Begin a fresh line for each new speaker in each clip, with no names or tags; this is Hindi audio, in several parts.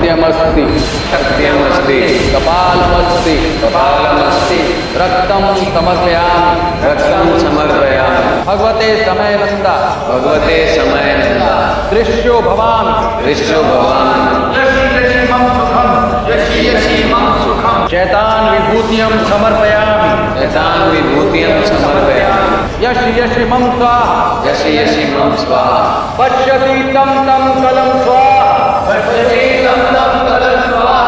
सत्यमस्ति
सत्यमस्ति
कपालमस्ति
कपालमस्ति
रक्तं समर्पयामि
रक्तं समर्पयामि
भगवते समयनन्दा
भगवते समयनन्दा
दृश्यो भवामि
दृश्यो भवामि
शैतान विभूतियं समर्पयामि
शैतान विभूतियं समर्पयामि
यश यश मम स्वाहा
यशि यशि मम स्वाहा
पश्यति तं तं कलं स्वाहा
पश्यति तं तं कलं स्वाहा।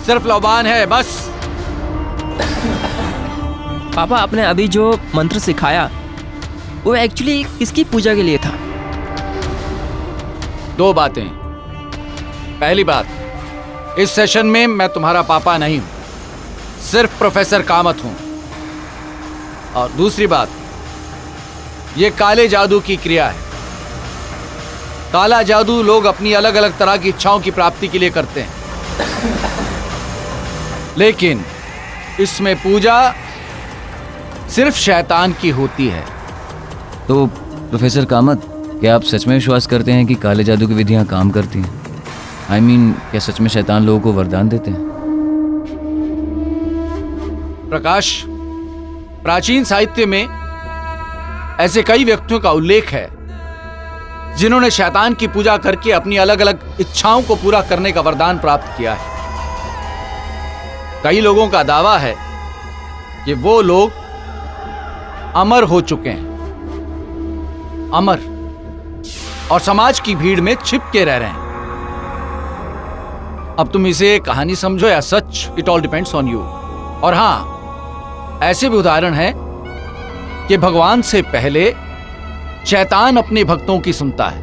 सिर्फ लौबान है बस।
पापा आपने अभी जो मंत्र सिखाया वो एक्चुअली किसकी पूजा के लिए था?
दो बातें। पहली बात, इस सेशन में मैं तुम्हारा पापा नहीं हूं, सिर्फ प्रोफेसर कामत हूं। और दूसरी बात, ये काले जादू की क्रिया है। काला जादू लोग अपनी अलग अलग तरह की इच्छाओं की प्राप्ति के लिए करते हैं, लेकिन इसमें पूजा सिर्फ शैतान की होती है।
तो प्रोफेसर कामत, क्या आप सच में विश्वास करते हैं कि काले जादू की विधियां काम करती हैं? I mean, क्या सच में शैतान लोगों को वरदान देते हैं?
प्रकाश, प्राचीन साहित्य में ऐसे कई व्यक्तियों का उल्लेख है जिन्होंने शैतान की पूजा करके अपनी अलग अलग इच्छाओं को पूरा करने का वरदान प्राप्त किया है। कई लोगों का दावा है कि वो लोग अमर हो चुके हैं, अमर, और समाज की भीड़ में छिप के रह रहे हैं। अब तुम इसे कहानी समझो या सच, it all depends on you. और हां, ऐसे भी उदाहरण हैं कि भगवान से पहले शैतान अपने भक्तों की सुनता है।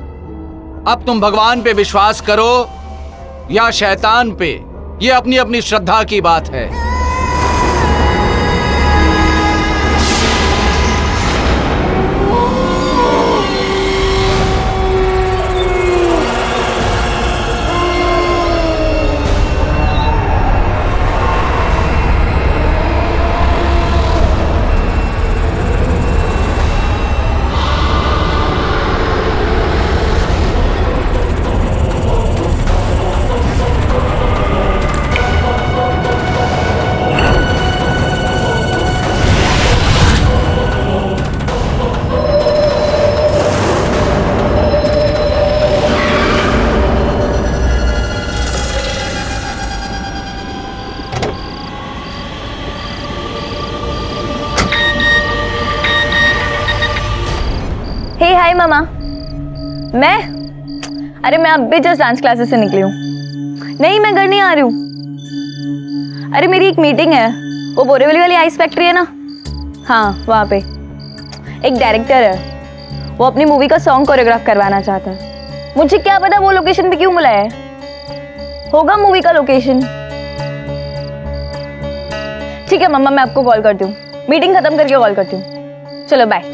अब तुम भगवान पे विश्वास करो या शैतान पे, ये अपनी अपनी श्रद्धा की बात है।
हाय मामा। अरे मैं अब भी जस्ट डांस क्लासेस से निकली हूँ। नहीं, मैं घर नहीं आ रही हूँ। अरे मेरी एक मीटिंग है, वो बोरीवली वाली आइस फैक्ट्री है ना, हाँ वहाँ पे। एक डायरेक्टर है, वो अपनी मूवी का सॉन्ग कोरियोग्राफ करवाना चाहता है। मुझे क्या पता वो लोकेशन पे क्यों बुलाया है, होगा मूवी का लोकेशन। ठीक है मम्मा, मैं आपको कॉल करती हूँ, मीटिंग खत्म करके कॉल करती हूँ। चलो बाय।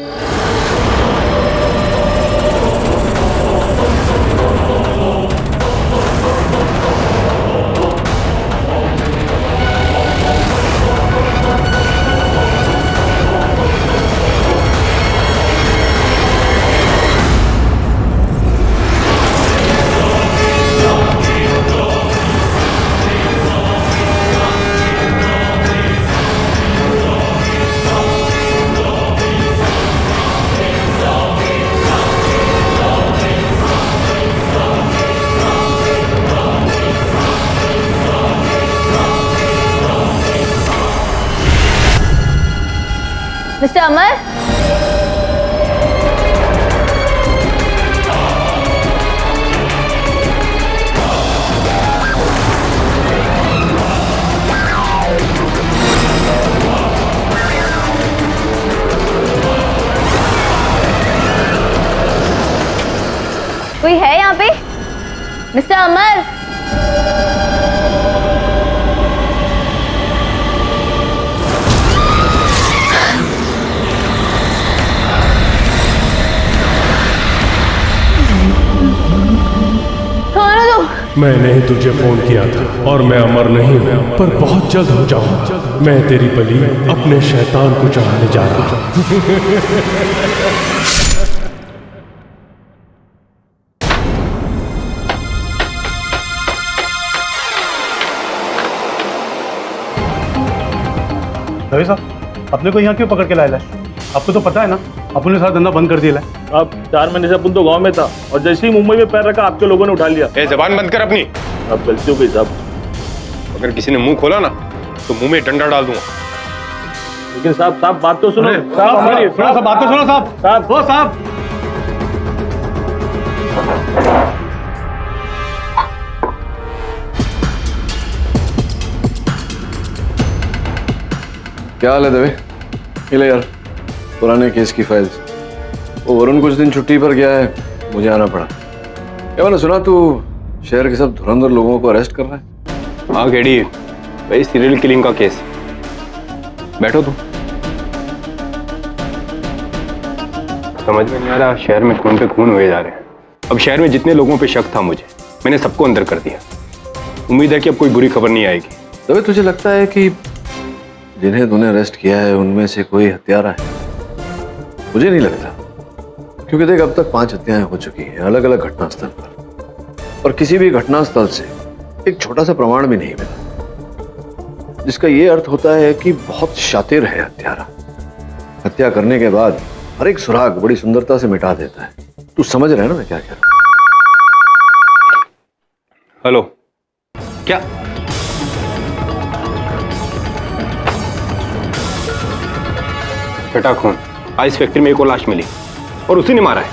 मिस्टर अमर, कोई है यहाँ पे? मिस्टर अमर। खाना दो।
मैंने ही तुझे फोन किया था और मैं अमर नहीं हूँ, पर बहुत जल्द हो जाऊंगा। मैं तेरी बलि अपने शैतान को चढ़ाने जा रहा हूँ।
रवि साहब, अपने को यहाँ क्यों पकड़ के लाया है? आपको तो पता है ना, अपन ने सारा धंधा बंद कर दिया है।
अब 4 महीने से अपन तो गांव में था और जैसे ही मुंबई में पैर रखा आपके लोगों ने उठा लिया।
ए, जबान बंद कर अपनी।
अब गलती हो गई साहब।
अगर किसी ने मुंह खोला ना तो मुंह में डंडा डाल दूंगा।
लेकिन साहब बात तो सुनो।
साहब हमारी थोड़ा सा बात तो सुनो। साहब वो साहब,
क्या हाल है दवे? ये ले यार पुराने केस की फाइल्स। वो वरुण कुछ दिन छुट्टी पर गया है, मुझे आना पड़ा। क्या मैंने सुना तू शहर के सब धुरंधर लोगों को अरेस्ट कर रहा है?
हाँ केडी, भाई सीरियल किलिंग का केस। बैठो तुम। समझ में नहीं आ रहा, शहर में खून पे खून हुए जा रहे हैं। अब शहर में जितने लोगों पे शक था मुझे, मैंने सबको अंदर कर दिया। उम्मीद है कि अब कोई बुरी खबर नहीं आएगी।
दवे तुझे लगता है कि जिन्हें तूने अरेस्ट किया है उनमें से कोई हत्यारा है? मुझे नहीं लगता, क्योंकि देख अब तक 5 हत्याएं हो चुकी हैं अलग अलग घटनास्थल पर, और किसी भी घटनास्थल से एक छोटा सा प्रमाण भी नहीं मिला, जिसका यह अर्थ होता है कि बहुत शातिर है हत्यारा। हत्या करने के बाद हर एक सुराग बड़ी सुंदरता से मिटा देता है। तू समझ रहा है ना मैं क्या कह रहा हूं?
हेलो, क्या छठा खून? आइस फैक्ट्री में एक और लाश मिली और उसी ने मारा है।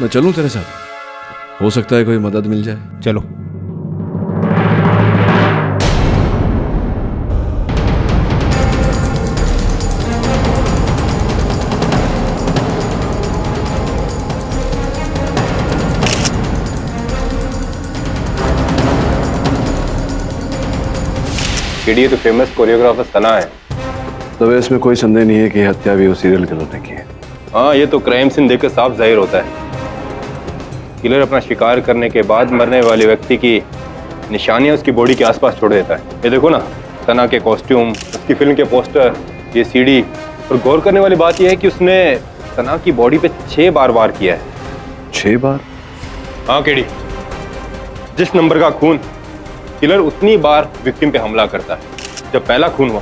मैं चलूं तेरे साथ? हो सकता है कोई मदद मिल जाए।
चलो।
केडी, ये तो फेमस कोरियोग्राफर सना है।
तब इसमें कोई संदेह नहीं है कि हत्या भी वो सीरियल किलर ने की है।
हाँ, ये तो क्राइम सीन देखकर साफ जाहिर होता है। किलर अपना शिकार करने के बाद मरने वाले व्यक्ति की निशानियां उसकी बॉडी के आसपास छोड़ देता है। ये देखो ना, सना के कॉस्ट्यूम, उसकी फिल्म के पोस्टर, ये सीडी। और गौर करने वाली बात यह है कि उसने सना की बॉडी पे 6 बार वार किया है।
6 बार?
हाँ केडी, जिस नंबर का खून, किलर उतनी बार विक्टिम पे हमला करता है। जब पहला खून हुआ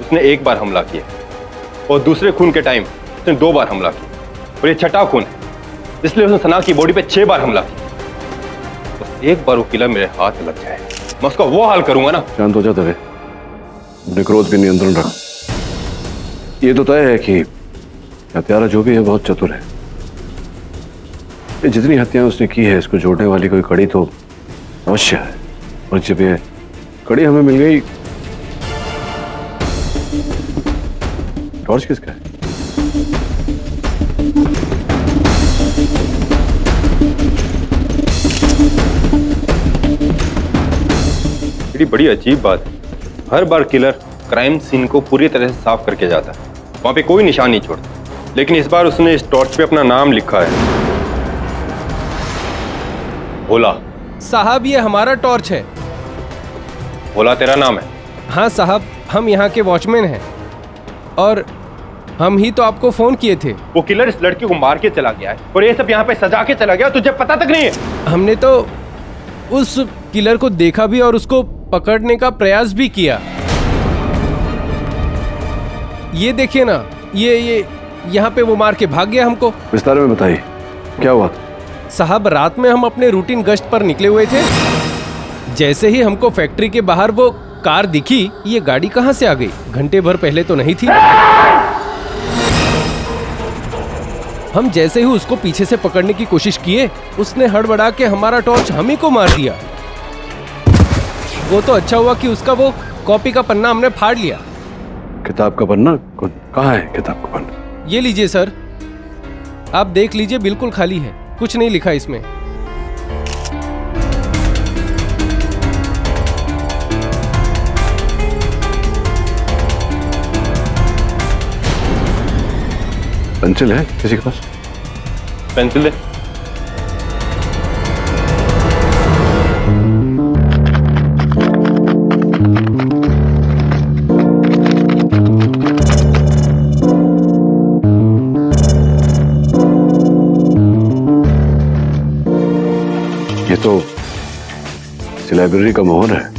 उसने 1 बार हमला किया और दूसरे खून के टाइम उसने 2 बार हमला किया, और ये छठा खून है इसलिए उसने सना की बॉडी पे 6 बार हमला किया। बस एक बार वो किलर मेरे हाथ लग जाए, मैं उसका वो हाल करूंगा ना।
शांत हो जा दवे, अपने क्रोध पे नियंत्रण रख। ये तो तय है कि हत्यारा जो भी है बहुत चतुर है। ये जितनी हत्याएं उसने की है, इसको जोड़ने वाली कोई कड़ी तो अवश्य है। और जब ये कड़ी हमें मिल गई, टॉर्च किसका है?
बड़ी अजीब बात है, हर बार किलर क्राइम सीन को पूरी तरह से साफ करके जाता है, वहां पे कोई निशान नहीं छोड़ता। लेकिन इस बार उसने इस टॉर्च पे अपना नाम लिखा है, भोला।
साहब ये हमारा टॉर्च है।
भोला तेरा नाम है?
हाँ साहब, हम यहाँ के वॉचमैन हैं और हम ही तो आपको फोन किए थे।
वो किलर इस लड़की को मार के चला गया है और ये सब यहाँ पे सजा के चला गया, तुझे पता तक नहीं है।
हमने तो उस किलर को देखा भी और उसको पकड़ने का प्रयास भी किया। ये देखिए ना, ये यहाँ पे वो मार के भाग गया हमको।
विस्तार में बताइए क्या हुआ था?
साहब रात में हम अपने रूटीन गश्त पर निकले हुए थे, जैसे ही हमको फैक्ट्री के बाहर वो कार दिखी, ये गाड़ी कहाँ से आ गई? घंटे भर पहले तो नहीं थी। हम जैसे ही उसको पीछे से पकड़ने की कोशिश किए, उसने हड़बड़ा के हमारा टॉर्च हम ही को मार दिया। वो तो अच्छा हुआ कि उसका वो कॉपी का पन्ना हमने फाड़ लिया।
किताब का पन्ना? कहाँ है किताब का पन्ना?
ये लीजिए सर, आप देख लीजिए, बिल्कुल खाली है। कुछ नहीं लिखा इसमें।
पेंसिल है किसी के पास?
पेंसिल दे।
ये तो इस लाइब्रेरी का मोहर है।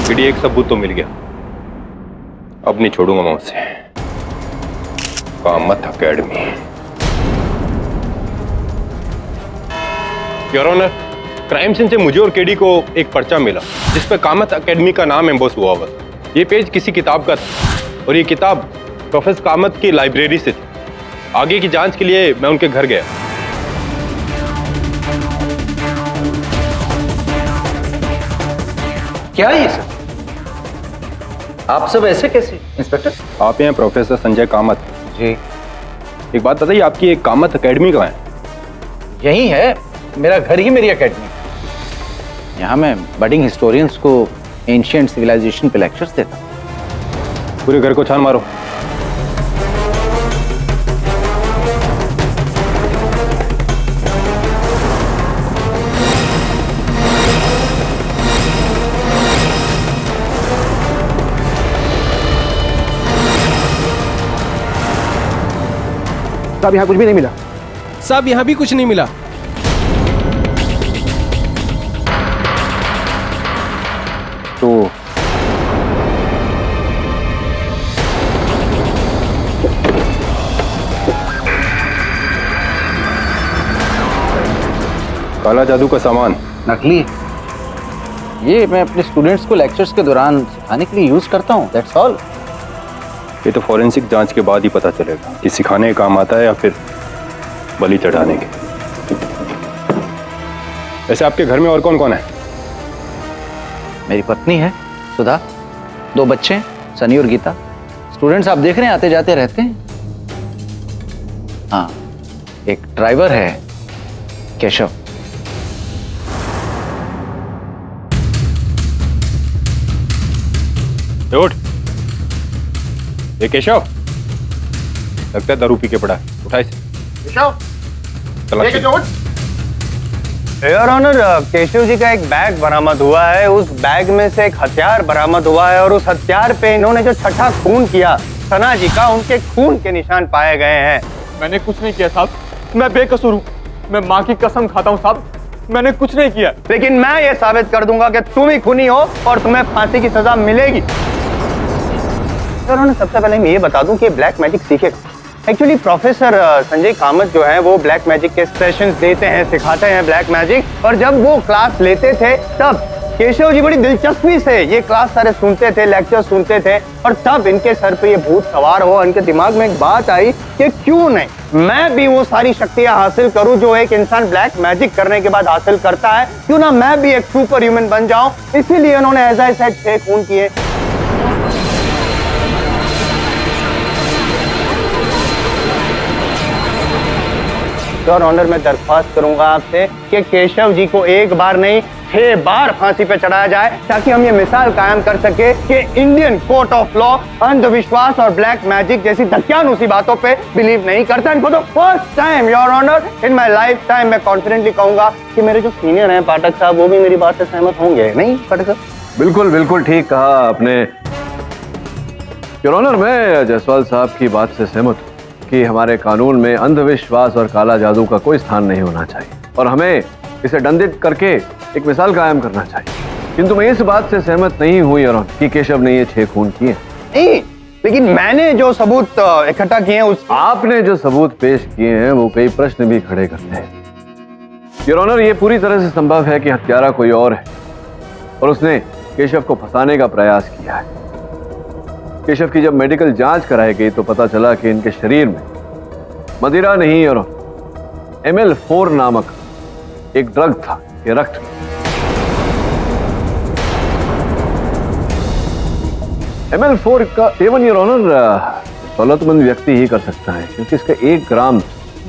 केडी, एक सबूत तो मिल गया। अब नहीं छोड़ूंगा मैं उसे। Kamath academy. Your honour, crime scene से मुझे और केडी को एक पर्चा मिला जिस पे कामत एकेडमी का नाम एम्बोस हुआ हुआ। ये पेज किसी किताब का था और ये किताब प्रोफेसर कामत की लाइब्रेरी से थी। आगे की जांच के लिए मैं उनके घर गया।
क्या है ये सब? आप सब ऐसे कैसे इंस्पेक्टर?
आप हैं प्रोफेसर संजय कामत?
जी।
एक बात बताइए, आपकी एक कामत एकेडमी कहाँ है?
यही है, मेरा घर ही मेरी एकेडमी। यहाँ मैं बडिंग हिस्टोरियंस को एंशिएंट सिविलाइजेशन पे लेक्चर्स देता हूँ।
पूरे घर को छान मारो।
साहब यहाँ कुछ भी नहीं मिला।
साहब यहाँ भी कुछ नहीं मिला।
तो
काला जादू का सामान
नकली। ये मैं अपने स्टूडेंट्स को लेक्चर्स के दौरान सिखाने के लिए यूज करता हूँ, दैट्स ऑल।
ये तो फॉरेंसिक जांच के बाद ही पता चलेगा कि सिखाने का काम आता है या फिर बलि चढ़ाने के। वैसे आपके घर में और कौन कौन है?
मेरी पत्नी है सुधा, 2 बच्चे हैं सनी और गीता। स्टूडेंट्स आप देख रहे हैं आते जाते रहते हैं। हाँ, एक ड्राइवर है केशव।
उठ। ये केशव लगता है दारू पी के पड़ा है। उठा इसे।
योर ऑनर, केशव जी का एक बैग बरामद हुआ है। उस बैग में से एक हथियार बरामद हुआ है और उस हथियार पे इन्होंने जो छठा खून किया सना जी का, उनके खून के निशान पाए गए हैं।
मैंने कुछ नहीं किया साहब, मैं बेकसूर हूँ। मैं माँ की कसम खाता हूँ साहब, मैंने कुछ नहीं किया।
लेकिन मैं ये साबित कर दूंगा कि तुम ही खूनी हो और तुम्हें फांसी की सजा मिलेगी। सबसे पहले मैं ये बता दूं कि ब्लैक मैजिक सीखेगा। एक्चुअली प्रोफेसर संजय कामत जो है वो ब्लैक मैजिक के सेशंस देते हैं, सिखाते हैं ब्लैक मैजिक। और जब वो क्लास लेते थे तब केशव जी बड़ी दिलचस्पी से ये क्लास सारे सुनते थे, लेक्चर सुनते थे। और तब इनके सर पे ये भूत सवार हो, इनके दिमाग में एक बात आई कि क्यों नहीं मैं भी वो सारी शक्तियां हासिल करूं जो एक इंसान ब्लैक मैजिक करने के बाद हासिल करता है। क्यों ना मैं भी एक सुपर ह्यूमन बन जाऊं। इसीलिए उन्होंने एज आई सेड 6 खून किए। योर ऑनर, मैं दरख्वास्त करूंगा आपसे कि केशव जी को एक बार नहीं 6 बार फांसी पे चढ़ाया जाए, ताकि हम ये मिसाल कायम कर सके कि इंडियन कोर्ट ऑफ लॉ अंधविश्वास और ब्लैक मैजिक जैसी दकियानूसी बातों पे बिलीव नहीं करता। And for the first time your honour in my lifetime मैं कॉन्फिडेंटली कहूंगा कि मेरे जो सीनियर हैं पाठक साहब, वो भी मेरी बात से सहमत होंगे। नहीं पाठक साहब?
बिल्कुल बिल्कुल ठीक कहा आपने योर ऑनर। मैं जायसवाल साहब की बात से सहमत हूँ कि हमारे कानून में अंधविश्वास और काला जादू का कोई स्थान नहीं होना चाहिए और हमें इसे दंडित करके एक मिसाल कायम करना चाहिए। किंतु मैं इस बात से सहमत नहीं हुई योर ऑनर कि केशव ने ये 6 खून किए।
नहीं, लेकिन मैंने जो सबूत इकट्ठा किए हैं उस
आपने जो सबूत पेश किए हैं वो कई प्रश्न भी खड़े करते हैं योर ऑनर। ये पूरी तरह से संभव है कि हत्यारा कोई और है और उसने केशव को फंसाने का प्रयास किया है। केशव की जब मेडिकल जांच कराई गई तो पता चला कि इनके शरीर में मदिरा नहीं और ML4 नामक एक ड्रग था, ये रक्त। ML4 का सेवन योर ऑनर दौलतमंद व्यक्ति ही कर सकता है, क्योंकि इसका 1 ग्राम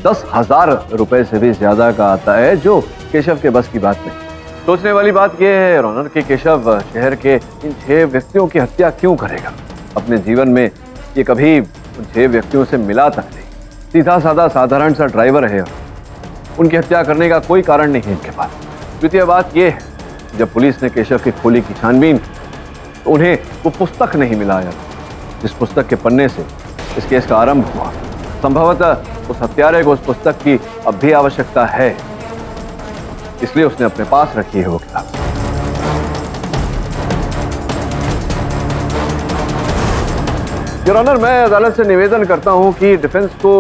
10,000 रुपए से भी ज्यादा का आता है, जो केशव के बस की बात नहीं। सोचने वाली बात यह है रॉनर कि केशव शहर के इन 6 व्यक्तियों की हत्या क्यों करेगा। अपने जीवन में ये कभी उन 6 व्यक्तियों से मिला तक नहीं, सीधा साधा साधारण सा ड्राइवर है। उनकी हत्या करने का कोई कारण नहीं है इनके पास। द्वितीय बात यह है, जब पुलिस ने केशव की खोली की छानबीन, तो उन्हें वो पुस्तक नहीं मिला जिस पुस्तक के पन्ने से इस केस का आरंभ हुआ। संभवतः उस हत्यारे को उस पुस्तक की अब भी आवश्यकता है, इसलिए उसने अपने पास रखी है वो किताब। योर ऑनर, मैं अदालत से निवेदन करता हूं कि डिफेंस को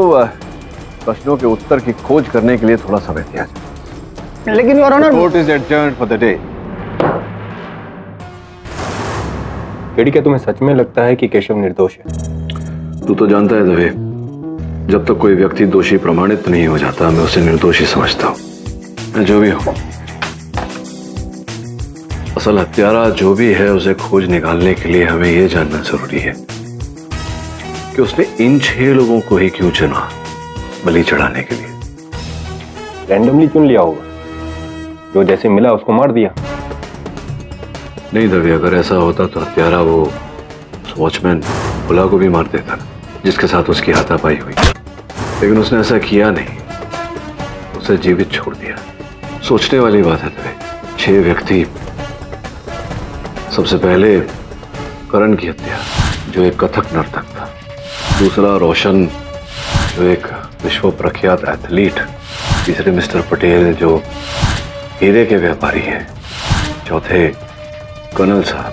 प्रश्नों के उत्तर की खोज करने के लिए थोड़ा समय दिया जाए।
लेकिन your honour,
court is adjourned for the day.
KD, क्या तुम्हें सच में लगता है कि केशव निर्दोष है?
तू तो जानता है दवे, जब तक कोई व्यक्ति दोषी प्रमाणित नहीं हो जाता मैं उसे निर्दोषी समझता हूं। मैं जो भी हूं, असल हत्यारा जो भी है उसे खोज निकालने के लिए हमें यह जानना जरूरी है कि उसने इन 6 लोगों को ही क्यों चुना बलि चढ़ाने के लिए।
रैंडमली चुन लिया होगा, जो जैसे मिला उसको मार दिया।
नहीं दवे, अगर ऐसा होता तो हत्यारा वो वॉचमैन भुला को भी मार देता जिसके साथ उसकी हाथापाई हुई, लेकिन उसने ऐसा किया नहीं, उसे जीवित छोड़ दिया। सोचने वाली बात है दवे। 6 व्यक्ति, सबसे पहले करण की हत्या, जो एक कथक नर्तक था। दूसरा रोशन, जो एक विश्व प्रख्यात एथलीट। तीसरे मिस्टर पटेल, जो हीरे के व्यापारी हैं। चौथे कर्नल साहब।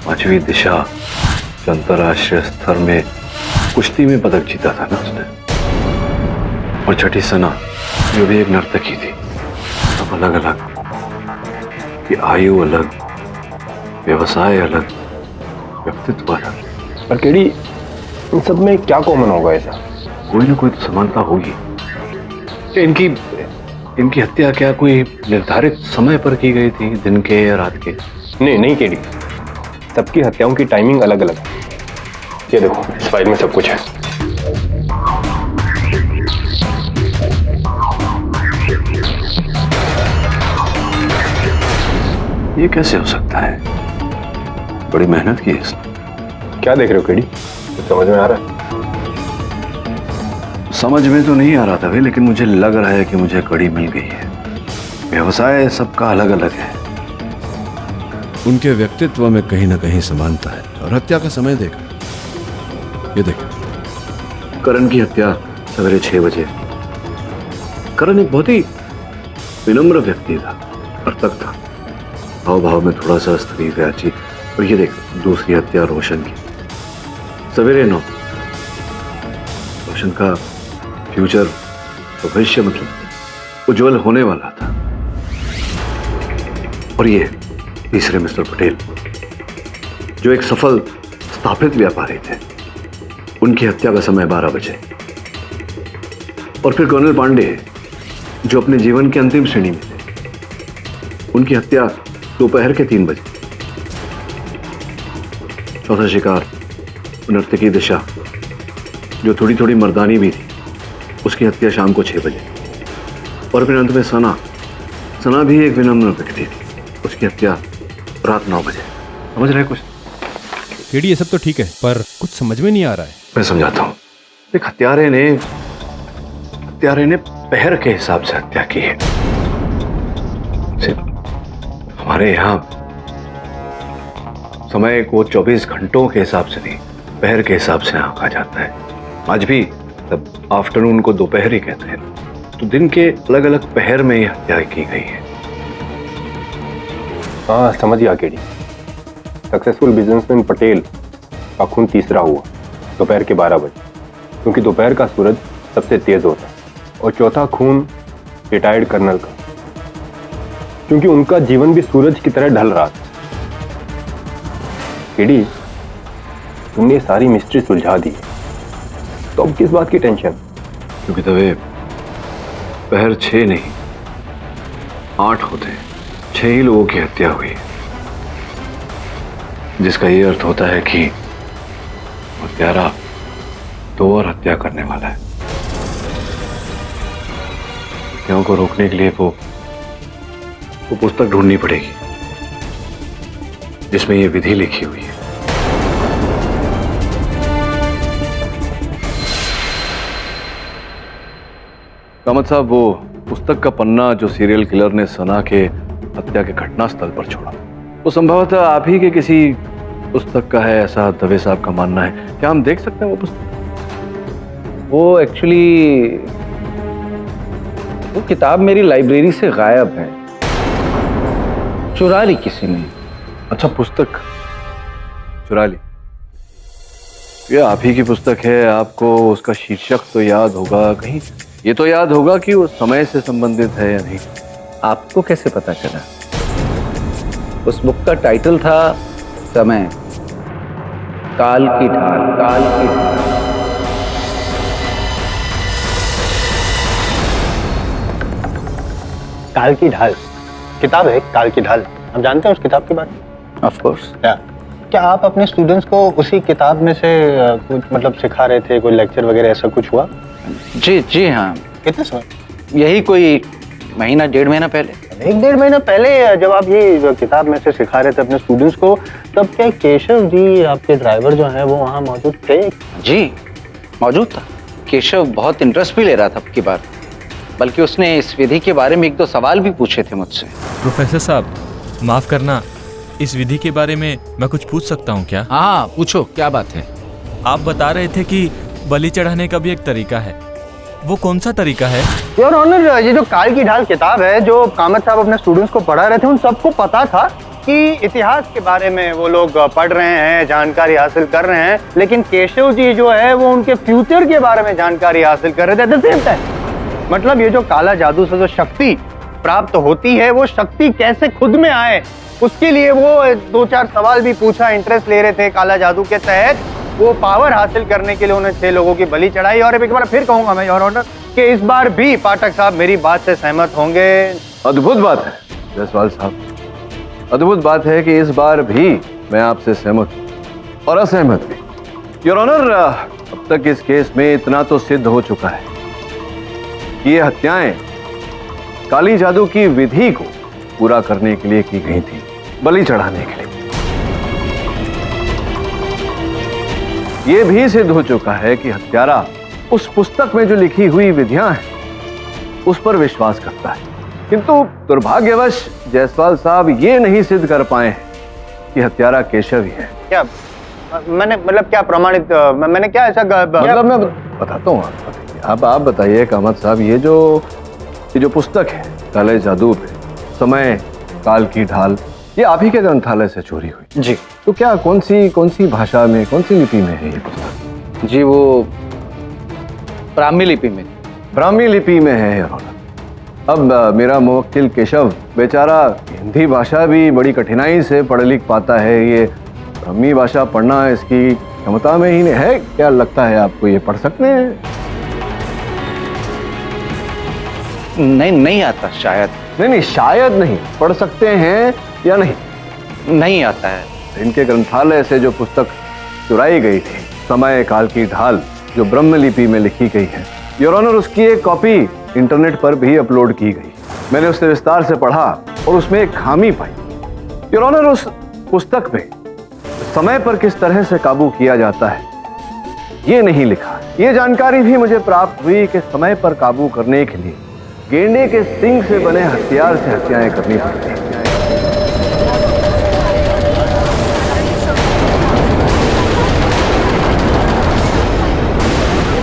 5वीं दिशा, जो अंतर्राष्ट्रीय स्तर में कुश्ती में पदक जीता था ना उसने। और छठी सना, जो भी एक नर्तकी थी। सब अलग अलग, कि आयु अलग, व्यवसाय अलग, व्यक्तित्व अलग।
पर केडी, इन सब में क्या कॉमन होगा ऐसा?
कोई ना कोई तो समानता होगी। इनकी हत्या क्या कोई निर्धारित समय पर की गई थी, दिन के या रात के?
नहीं केडी, सबकी हत्याओं की टाइमिंग अलग अलग है। ये देखो, इस फाइल में सब कुछ है।
ये कैसे हो सकता है? बड़ी मेहनत की है इसने।
क्या देख रहे हो केडी? कुछ समझ में आ रहा है?
समझ में तो नहीं आ रहा था भाई, लेकिन मुझे लग रहा है कि मुझे कड़ी मिल गई है। व्यवसाय सबका अलग अलग है,
उनके व्यक्तित्व में कहीं ना कहीं समानता है। और हत्या का समय देखा, ये देखो।
करण की हत्या सवेरे 6 बजे। करण एक बहुत ही विनम्र व्यक्ति था, नर्तक था, भाव भाव में थोड़ा सा स्त्री व्याची। और ये देख, दूसरी हत्या रोशन की, सवेरे 9। रोशन का फ्यूचर, भविष्य मतलब उज्जवल होने वाला था। और ये तीसरे मिस्टर पटेल, जो एक सफल स्थापित व्यापारी थे, उनकी हत्या का समय 12 बजे। और फिर कर्नल पांडे, जो अपने जीवन के अंतिम श्रेणी में थे, उनकी हत्या दोपहर के 3 बजे। चौथा शिकार नर्तकी दिशा, जो थोड़ी थोड़ी मर्दानी भी थी, उसकी हत्या शाम को 6 बजे। और फिर अंत में सना भी एक विनम्र व्यक्ति थी, उसकी हत्या रात 9 बजे। समझ रहे कुछ?
केडी, ये सब तो ठीक है, पर कुछ समझ में नहीं आ रहा है।
मैं समझाता हूं। एक हत्यारे ने पहर के हिसाब से हत्या की है। हमारे यहां समय को 24 घंटों के हिसाब से नहीं, पहर के हिसाब से आंका जाता है। आज भी तब आफ्टरनून को दोपहर ही कहते हैं, तो दिन के अलग अलग पहर में ही हत्या की गई है।
हाँ, समझ गया केडी। सक्सेसफुल बिजनेसमैन पटेल का खून तीसरा हुआ दोपहर के 12 बजे, क्योंकि दोपहर का सूरज सबसे तेज होता है। और चौथा खून रिटायर्ड कर्नल का, क्योंकि उनका जीवन भी सूरज की तरह ढल रहा था। केडी, तुमने सारी मिस्ट्री सुलझा दी, तो अब किस बात की टेंशन?
क्योंकि तवे पहर 6 नहीं 8 होते हैं, 6 ही लोगों की हत्या हुई है, जिसका ये अर्थ होता है कि हत्यारा दो और हत्या करने वाला है। हत्याओं को रोकने के लिए वो पुस्तक ढूंढनी पड़ेगी जिसमें ये विधि लिखी हुई है। कामत साहब, वो पुस्तक का पन्ना जो सीरियल किलर ने सना के हत्या के घटना स्थल पर छोड़ा, वो संभवतः आप ही के किसी पुस्तक का है, ऐसा दवे साहब का मानना है। क्या हम देख सकते हैं वो पुस्तक?
वो एक्चुअली वो किताब मेरी लाइब्रेरी से गायब है, चुरा ली किसी ने।
अच्छा, पुस्तक चुरा ली? ये आप ही की पुस्तक है, आपको उसका शीर्षक तो याद होगा, कहीं ये तो याद होगा कि वो समय से संबंधित है या नहीं।
आपको कैसे पता चला? उस बुक का टाइटल था समय, काल की ढाल, काल की ढाल।
काल की ढाल किताब है, काल की ढाल। हम जानते हैं उस किताब के बारे में?
Of course.
क्या आप अपने स्टूडेंट्स को उसी किताब में से कुछ मतलब सिखा रहे थे, कोई लेक्चर वगैरह ऐसा कुछ हुआ?
जी हाँ।
कितने समय?
यही कोई महीना 1.5 महीना पहले।
1-1.5 महीना पहले जब आप ये किताब में से सिखा रहे थे अपने स्टूडेंट्स को, तब क्या केशव जी आपके ड्राइवर जो हैं वो वहाँ मौजूद थे?
जी मौजूद था। केशव बहुत इंटरेस्ट भी ले रहा था अब की बार, बल्कि उसने इस विधि के बारे में 1-2 सवाल भी पूछे थे मुझसे।
प्रोफेसर साहब, माफ करना, इस विधि के बारे में मैं कुछ पूछ सकता हूँ क्या?
हाँ पूछो, क्या बात है?
आप बता रहे थे कि बलि चढ़ाने का भी एक तरीका है, वो कौन सा तरीका है?
योर ऑनर, ये जो काल की ढाल किताब है जो कामत साहब अपने स्टूडेंट्स को पढ़ा रहे थे, उन सबको पता था कि इतिहास के बारे में वो लोग पढ़ रहे हैं, जानकारी हासिल कर रहे हैं, लेकिन केशव जी जो है वो उनके फ्यूचर के बारे में जानकारी हासिल कर रहे थे एट द सेम टाइम। मतलब ये जो काला जादू से जो शक्ति प्राप्त होती है, वो शक्ति कैसे खुद में आए, उसके लिए वो 2-4 सवाल भी पूछा, इंटरेस्ट ले रहे थे काला जादू के तहत। वो पावर हासिल करने के लिए उन्हें 6 लोगों की बलि चढ़ाई। और एक बार फिर कहूंगा मैं योर ऑनर कि इस बार भी पाठक साहब मेरी बात से सहमत होंगे।
अद्भुत बात है जायसवाल साहब, अद्भुत बात है कि इस बार भी मैं आपसे सहमत हूं और असहमत भी। योर ऑनर, अब तक इस केस में इतना तो सिद्ध हो चुका है कि ये हत्याएं काली जादू की विधि को पूरा करने के लिए की गई थी, बलि चढ़ाने के लिए। ये भी सिद्ध हो चुका है कि हत्यारा उस पुस्तक में जो लिखी हुई विधियां हैं उस पर विश्वास करता है, किंतु दुर्भाग्यवश जायसवाल साहब ये नहीं सिद्ध कर पाए हैं कि हत्यारा केशव ही है।
क्या मैंने मतलब क्या प्रमाणित, मैंने क्या ऐसा
मतलब मैं बताता हूँ आप बताइए कामत साहब, ये जो पुस्तक है काले जादू पे समय, काल की ढाल, ये आप ही के ग्रंथालय से चोरी हुई?
जी।
तो क्या कौन सी भाषा में, कौन सी लिपि में है ये पुस्तक?
जी वो ब्राह्मी लिपि में।
ब्राह्मी लिपि में है यार। अब मेरा मुवक्किल केशव बेचारा हिंदी भाषा भी बड़ी कठिनाई से पढ़ लिख पाता है, ये ब्राह्मी भाषा पढ़ना इसकी क्षमता में ही नहीं है। क्या लगता है आपको, ये पढ़ सकते हैं?
नहीं आता शायद।
नहीं, शायद नहीं, पढ़ सकते हैं या नहीं?
नहीं आता है।
इनके ग्रंथालय से जो पुस्तक चुराई गई थी, समय, काल की ढाल, जो ब्रह्म लिपि में लिखी गई है, योर ऑनर, उसकी एक कॉपी इंटरनेट पर भी अपलोड की गई। मैंने उसे विस्तार से पढ़ा और उसमें एक खामी पाई। योर ऑनर, उस पुस्तक में समय पर किस तरह से काबू किया जाता है ये नहीं लिखा। ये जानकारी भी मुझे प्राप्त हुई कि समय पर काबू करने के लिए गेंडे के सिंग से बने हथियार से हत्याएं करनी पड़ती हैं।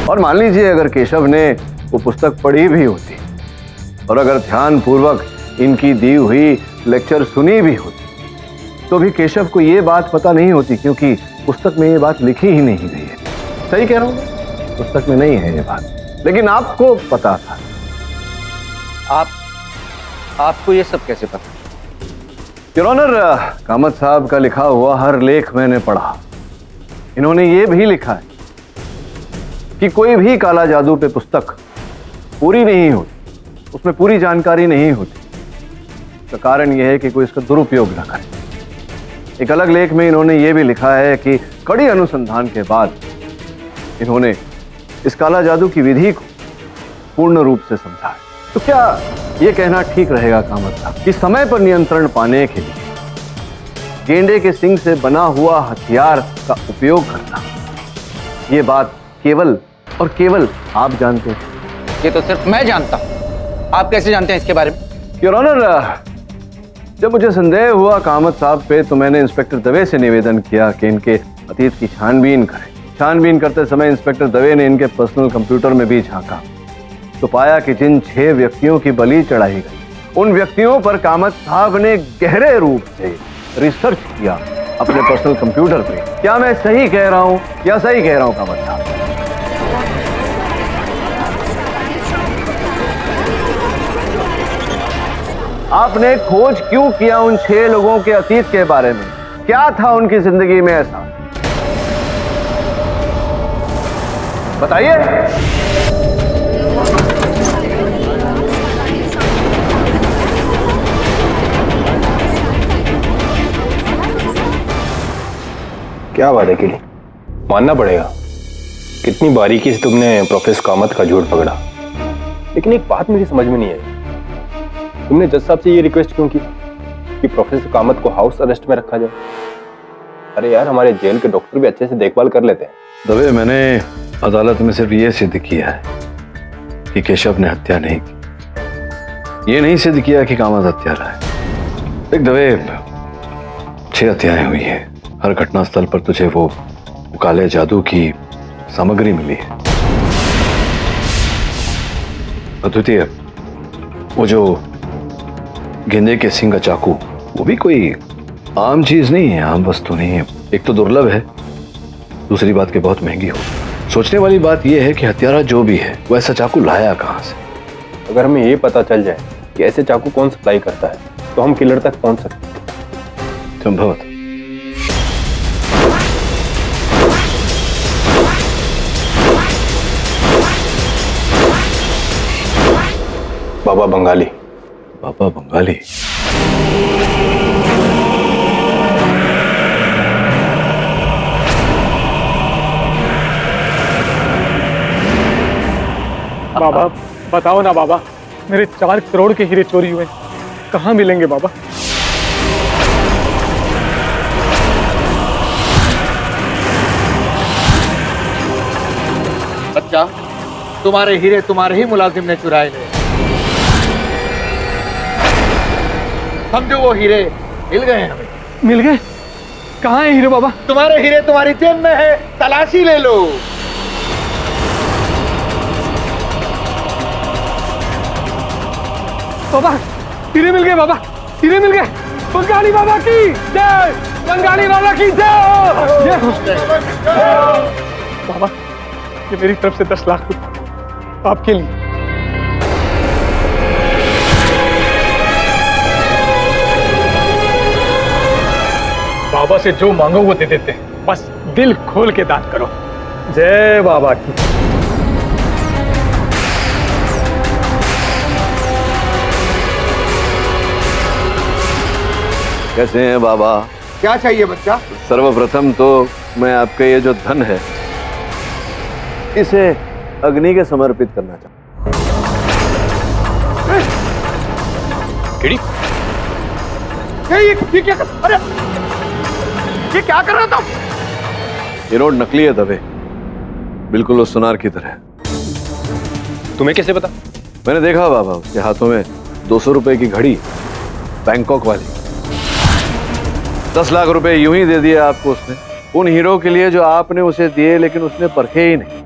और मान लीजिए अगर केशव ने वो पुस्तक पढ़ी भी होती और अगर ध्यान पूर्वक इनकी दी हुई लेक्चर सुनी भी होती, तो भी केशव को ये बात पता नहीं होती, क्योंकि पुस्तक में ये बात लिखी ही नहीं गई है। सही कह रहा हूं, पुस्तक में नहीं है ये बात, लेकिन आपको पता था।
आपको ये सब कैसे पता?
योर ऑनर, कामत साहब का लिखा हुआ हर लेख मैंने पढ़ा। इन्होंने ये भी लिखा है कि कोई भी काला जादू पे पुस्तक पूरी नहीं होती, उसमें पूरी जानकारी नहीं होती। इसका कारण यह है कि कोई इसका दुरुपयोग न करे। एक अलग लेख में इन्होंने ये भी लिखा है कि कड़ी अनुसंधान के बाद इन्होंने इस काला जादू की विधि को पूर्ण रूप से समझा है। तो क्या यह कहना ठीक रहेगा कामत साहब कि समय पर नियंत्रण पाने के लिए गेंडे के सिंग से बना हुआ हथियार का उपयोग करना, ये बात केवल और केवल आप जानते हैं?
ये तो सिर्फ मैं जानता हूं। आप कैसे जानते हैं इसके बारे में?
योर ऑनर, जब मुझे संदेह हुआ कामत साहब पे तो मैंने इंस्पेक्टर दवे से निवेदन किया कि इनके अतीत की छानबीन करें। छानबीन करते समय इंस्पेक्टर दवे ने इनके पर्सनल कंप्यूटर में भी झांका तो पाया कि जिन 6 व्यक्तियों की बलि चढ़ाई गई उन व्यक्तियों पर कामत साहब ने गहरे रूप से रिसर्च किया अपने पर्सनल कंप्यूटर पे। क्या मैं सही कह रहा हूं या सही कह रहा हूं कामत साहब? आपने खोज क्यों किया उन 6 लोगों के अतीत के बारे में? क्या था उनकी जिंदगी में ऐसा? बताइए।
क्या बात है किली, मानना पड़ेगा कितनी बारीकी से तुमने प्रोफेसर कामत का झूठ पकड़ा। लेकिन एक बात मुझे समझ में नहीं आई, तुमने जज साहब से ये रिक्वेस्ट क्यों की कि प्रोफेसर कामत को हाउस अरेस्ट में रखा जाए? अरे यार, हमारे जेल के डॉक्टर भी अच्छे से देखभाल कर लेते हैं।
दवे, मैंने अदालत में सिर्फ ये सिद्ध किया है कि केशव ने हत्या नहीं की। ये नहीं सिद्ध किया कि कामत हत्यारा है। देख दवे, 6 हत्याएं हुई है। हर घटना स्थल पर तुझे वो काले जादू की सामग्री मिली है। अद्वितीय, वो जो गेंदे के सिंग का चाकू, वो भी कोई आम चीज नहीं है, आम वस्तु नहीं है। एक तो दुर्लभ है, दूसरी बात कि बहुत महंगी हो। सोचने वाली बात यह है कि हत्यारा जो भी है वो ऐसा चाकू लाया कहां से।
अगर हमें ये पता चल जाए कि ऐसे चाकू कौन सप्लाई करता है तो हम किलर तक पहुंच सकते हैं।
संभवत।
बाबा बंगाली।
बाबा बंगाली?
बाबा बताओ ना बाबा, मेरे 4 करोड़ के हीरे चोरी हुए, कहाँ मिलेंगे बाबा?
बच्चा, तुम्हारे हीरे तुम्हारे ही मुलाजिम ने चुराए ले। समझो वो हीरे मिल गए हमें।
मिल गए? कहाँ है हीरे बाबा?
तुम्हारे हीरे तुम्हारी जेब में है, तलाशी ले लो।
बाबा हीरे मिल गए, बाबा हीरे मिल गए। बंगाली बाबा की जय, बंगाली बाबा की जय। बाबा, ये मेरी तरफ से 10 लाख रुपए आपके लिए। बाबा से जो मांगो वो दे देते हैं, बस दिल खोल के दान करो। जय बाबा की।
कैसे हैं बाबा?
क्या चाहिए बच्चा?
सर्वप्रथम तो मैं आपका ये जो धन है इसे अग्नि के समर्पित करना चाहता
किड़ी?
ये क्या कर? अरे ये क्या कर रहा था?
ये नोट नकली है दवे, बिल्कुल उस सुनार की तरह।
तुम्हें कैसे पता?
मैंने देखा बाबा, उसके हाथों में 200 रुपए की घड़ी, बैंकॉक वाली। 10 लाख रुपए यूं ही दे दिए आपको उसने, उन हीरो के लिए जो आपने उसे दिए, लेकिन उसने परखे ही नहीं।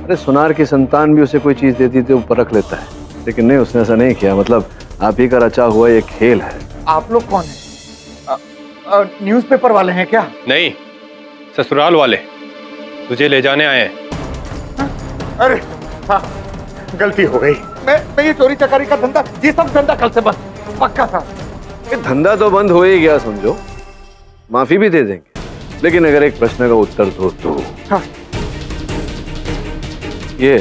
अरे सुनार की संतान भी उसे कोई चीज देती थी वो परख लेता है, लेकिन नहीं, उसने ऐसा नहीं किया। मतलब आप ही का रचा हुआ ये खेल है।
आप लोग कौन हैं? न्यूज़पेपर वाले हैं क्या?
नहीं, ससुराल वाले तुझे ले जाने आए हैं।
अरे हाँ, गलती हो गई। मैं ये चोरी चकारी का धंधा, ये सब धंधा कल से बंद पक्का था।
ये धंधा तो बंद हो ही गया समझो, माफी भी दे देंगे, लेकिन अगर एक प्रश्न का उत्तर दो तो।
हाँ।
ये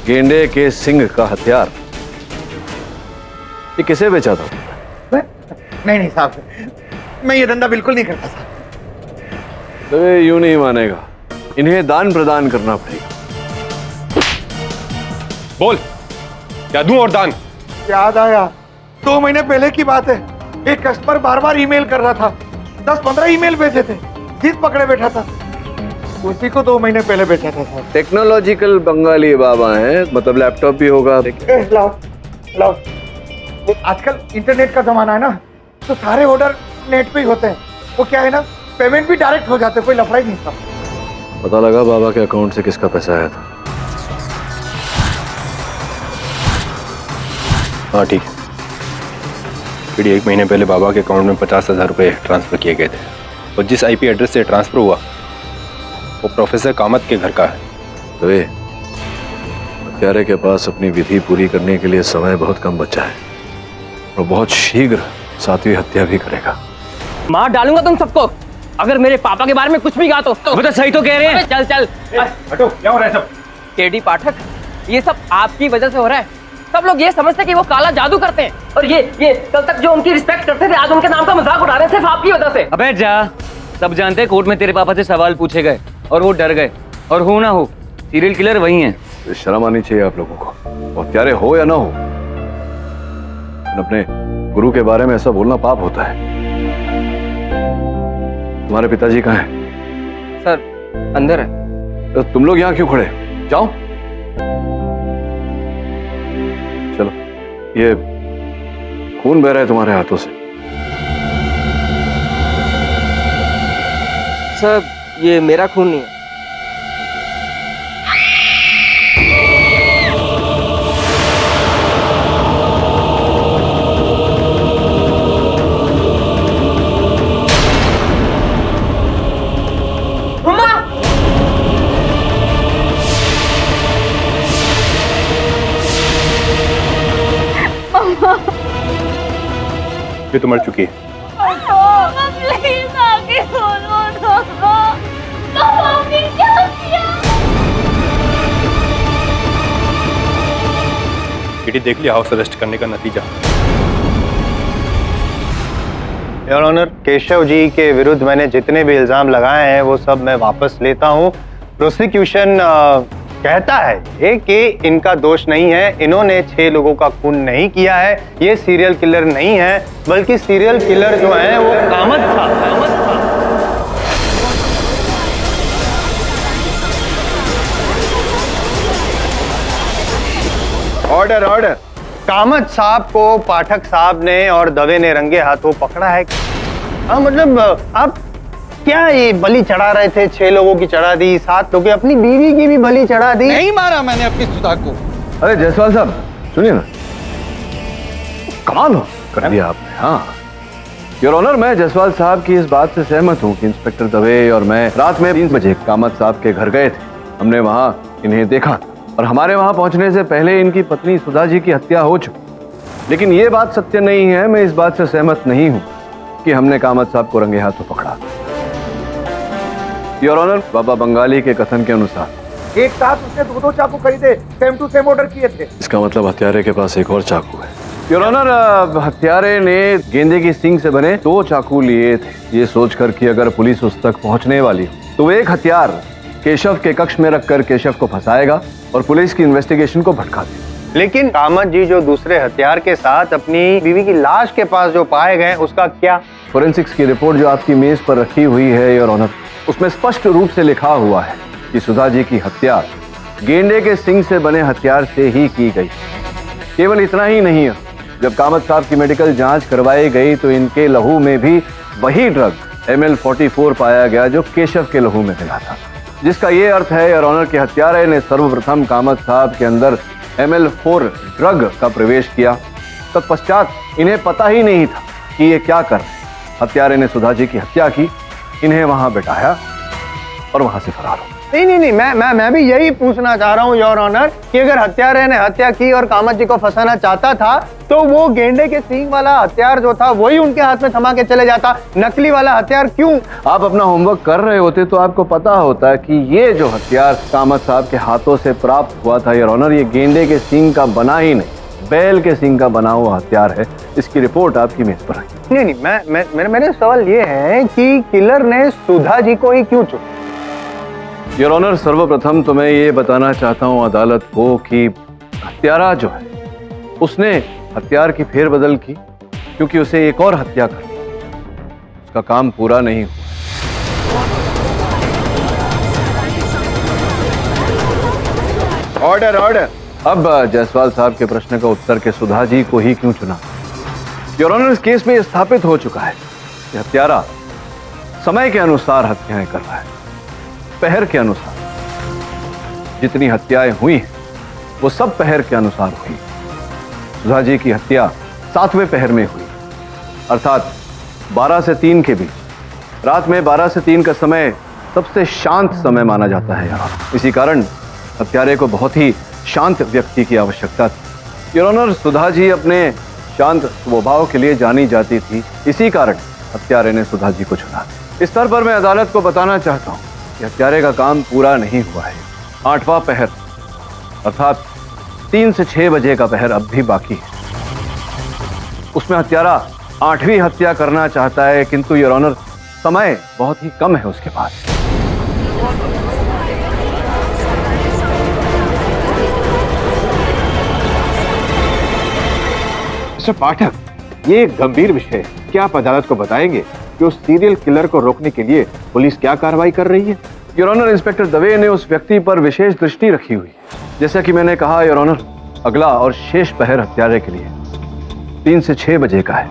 गेंडे के सिंग का हथियार ये किसे बेचा था?
नहीं साहब, मैं ये धंधा बिल्कुल नहीं करता साहब।
तो यूं नहीं मानेगा, इन्हें दान प्रदान करना पड़ेगा।
बोल, क्या दूं और दान?
याद आया, 2 महीने पहले की बात है। एक कस्टमर बार बार ईमेल कर रहा था, 10-15 ईमेल भेजे थे, जिद पकड़े बैठा था, उसी को 2 महीने पहले भेजा था सर।
टेक्नोलॉजिकल बंगाली बाबा है, मतलब लैपटॉप भी होगा।
लाओ लाओ, आजकल इंटरनेट का जमाना है ना, तो सारे ऑर्डर नेट पे ही होते हैं। वो क्या है ना, पेमेंट भी डायरेक्ट हो जाते, कोई लफड़ा ही नहीं था।
पता लगा बाबा के अकाउंट से किसका पैसा आया था?
हाँ ठीक है। फिर 1 महीने पहले बाबा के अकाउंट में 50,000 रुपये ट्रांसफर किए गए थे, और जिस आईपी एड्रेस से ट्रांसफर हुआ वो प्रोफेसर कामत के घर का है।
तो ये हत्यारे के पास अपनी विधि पूरी करने के लिए समय बहुत कम बचा है, और बहुत शीघ्र 7वीं हत्या भी करेगा।
मार डालूंगा तुम सबको अगर मेरे पापा के बारे में कुछ भी कहा तो। वो तो सही तो कह रहे हैं। चल चल
हटो, क्या हो रहा है सब?
केडी पाठक, ये सब आपकी वजह से हो रहा है। सब लोग ये समझते हैं कि वो काला जादू करते हैं, और ये कल तक जो उनकी रिस्पेक्ट करते थे आज उनके नाम का मजाक उड़ा रहे हैं, सिर्फ आपकी वजह से।
अबे जा, सब जानते हैं कोर्ट में तेरे पापा से सवाल पूछे गए और वो डर गए, और हो ना हो सीरियल किलर वही है।
शर्म आनी चाहिए आप लोगों को, और हत्यारे हो या ना हो, अपने गुरु के बारे में ऐसा बोलना पाप होता है। तुम्हारे पिताजी कहाँ हैं?
सर अंदर है।
तो तुम लोग यहाँ क्यों खड़े? जाओ चलो, ये खून बह रहा है तुम्हारे हाथों से।
सर ये मेरा खून नहीं है।
ये तो मर चुकी है।
प्लीज आगे बोलो ना, आपने क्या किया?
बेटी देख लिया हाउस अरेस्ट करने का नतीजा।
योर ऑनर, केशव जी के विरुद्ध मैंने जितने भी इल्जाम लगाए हैं वो सब मैं वापस लेता हूं। प्रोसिक्यूशन कहता है कि इनका दोष नहीं है, इन्होंने 6 लोगों का खून नहीं किया है, ये सीरियल किलर नहीं है, बल्कि सीरियल किलर जो है वो कामत था। Order order. कामत साहब को पाठक साहब ने और दवे ने रंगे हाथों पकड़ा है। मतलब आप क्या ये बलि चढ़ा रहे थे? 6 लोगों की चढ़ा दी, 7 लोगों की, अपनी बीवी की भी बलि चढ़ा दी।
नहीं मारा मैंने अपनी सुधा को।
अरे जायसवाल साहब सुनिए ना, कमाल हो कर दिया आपने। हाँ योर ऑनर, मैं जायसवाल साहब की इस बात से सहमत हूँ कि इंस्पेक्टर दवे और मैं रात में 3 बजे कामत साहब के घर गए थे। हमने वहाँ इन्हें देखा, और हमारे वहाँ पहुँचने से पहले इनकी पत्नी सुधा जी की हत्या हो चुकी। लेकिन ये बात सत्य नहीं है, मैं इस बात से सहमत नहीं हूँ कि हमने कामत साहब को रंगे हाथों पकड़ा। योर ऑनर, बाबा बंगाली के कथन के अनुसार
एक साथ उसने 2 चाकू खरीदे, सेम टू सेम ऑर्डर किए थे।
इसका मतलब हत्यारे के पास एक और चाकू है। योर ऑनर, हत्यारे ने गेंदे की सींग से बने 2 चाकू लिए थे, ये सोचकर कि अगर पुलिस उस तक पहुंचने वाली हो तो एक हथियार केशव के कक्ष में रखकर केशव को फंसाएगा और पुलिस की इन्वेस्टिगेशन को भटका देगा।
लेकिन कामत जी जो दूसरे हथियार के साथ अपनी बीवी की लाश के पास जो पाए गए, उसका क्या?
फोरेंसिक्स की रिपोर्ट जो आपकी मेज पर रखी हुई है योर ऑनर, उसमें स्पष्ट रूप से लिखा हुआ है कि सुधा जी की हत्या गेंडे के सिंग से बने हथियार से ही की गई। केवल इतना ही नहीं है, जब कामत साहब की मेडिकल जांच करवाई गई तो इनके लहू में भी वही ड्रग ML44 पाया गया जो केशव के लहू में मिला था, जिसका ये अर्थ है योर ऑनर कि हत्यारे ने सर्वप्रथम कामत साहब के अंदर ML4 ड्रग का प्रवेश किया। तत्पश्चात इन्हें पता ही नहीं था कि ये क्या कर रहे। हत्यारे ने सुधा जी की हत्या की, इन्हें वहां बिठाया और वहां से फरार हो।
नहीं, मैं भी यही पूछना चाह रहा हूँ योर ऑनर कि अगर हत्यारे ने हत्या की और कामत जी को फंसाना चाहता था तो वो गेंडे के सींग वाला हथियार जो था वही उनके हाथ में थमा के चले जाता, नकली वाला हथियार क्यों?
आप अपना होमवर्क कर रहे होते तो आपको पता होता कि ये जो हथियार कामत साहब के हाथों से प्राप्त हुआ था योर ऑनर, ये गेंडे के सींग का बना ही नहीं, बैल के सींग का बना हुआ हथियार है। इसकी रिपोर्ट आपकी मेज पर रखी।
नहीं, मेरा सवाल ये है कि किलर ने सुधा जी को ही क्यों चुना?
योर ऑनर, सर्वप्रथम तो मैं ये बताना चाहता हूं अदालत को कि हत्यारा जो है उसने हथियार की फेरबदल की क्योंकि उसे एक और हत्या करनी, उसका काम पूरा नहीं हुआ।
Order order.
अब जायसवाल साहब के प्रश्न का उत्तर के सुधा जी को ही क्यों चुना? योर ऑनर, इस केस में यह स्थापित हो चुका है कि हत्यारा समय के अनुसार हत्याएं कर रहा है, पहर के अनुसार। जितनी हत्याएं हुई वो सब पहर के अनुसार हुई। सुधा जी की हत्या 7वें पहर में हुई, अर्थात 12 से 3 के बीच। रात में 12 से 3 का समय सबसे शांत समय माना जाता है यहाँ। इसी कारण हत्यारे को बहुत ही शांत व्यक्ति की आवश्यकता थी। योर ऑनर, सुधा जी अपने शांत स्वभाव के लिए जानी जाती थी, इसी कारण हत्यारे ने सुधा जी को चुना। इस स्तर पर मैं अदालत को बताना चाहता हूँ कि हत्यारे का काम पूरा नहीं हुआ है। 8वां पहर अर्थात 3 से 6 बजे का पहर अब भी बाकी है। उसमें हत्यारा 8वीं हत्या करना चाहता है, किंतु योर ऑनर समय बहुत ही कम है उसके पास।
मिस्टर पाठक, ये एक गंभीर विषय है। क्या आप अदालत को बताएंगे कि उस सीरियल किलर को रोकने के लिए पुलिस क्या कार्रवाई कर रही है?
योर ऑनर, इंस्पेक्टर दवे ने उस व्यक्ति पर विशेष दृष्टि रखी हुई है। जैसा कि मैंने कहा योर ऑनर, अगला और शेष पहर हत्यारे के लिए 3 से 6 बजे का है।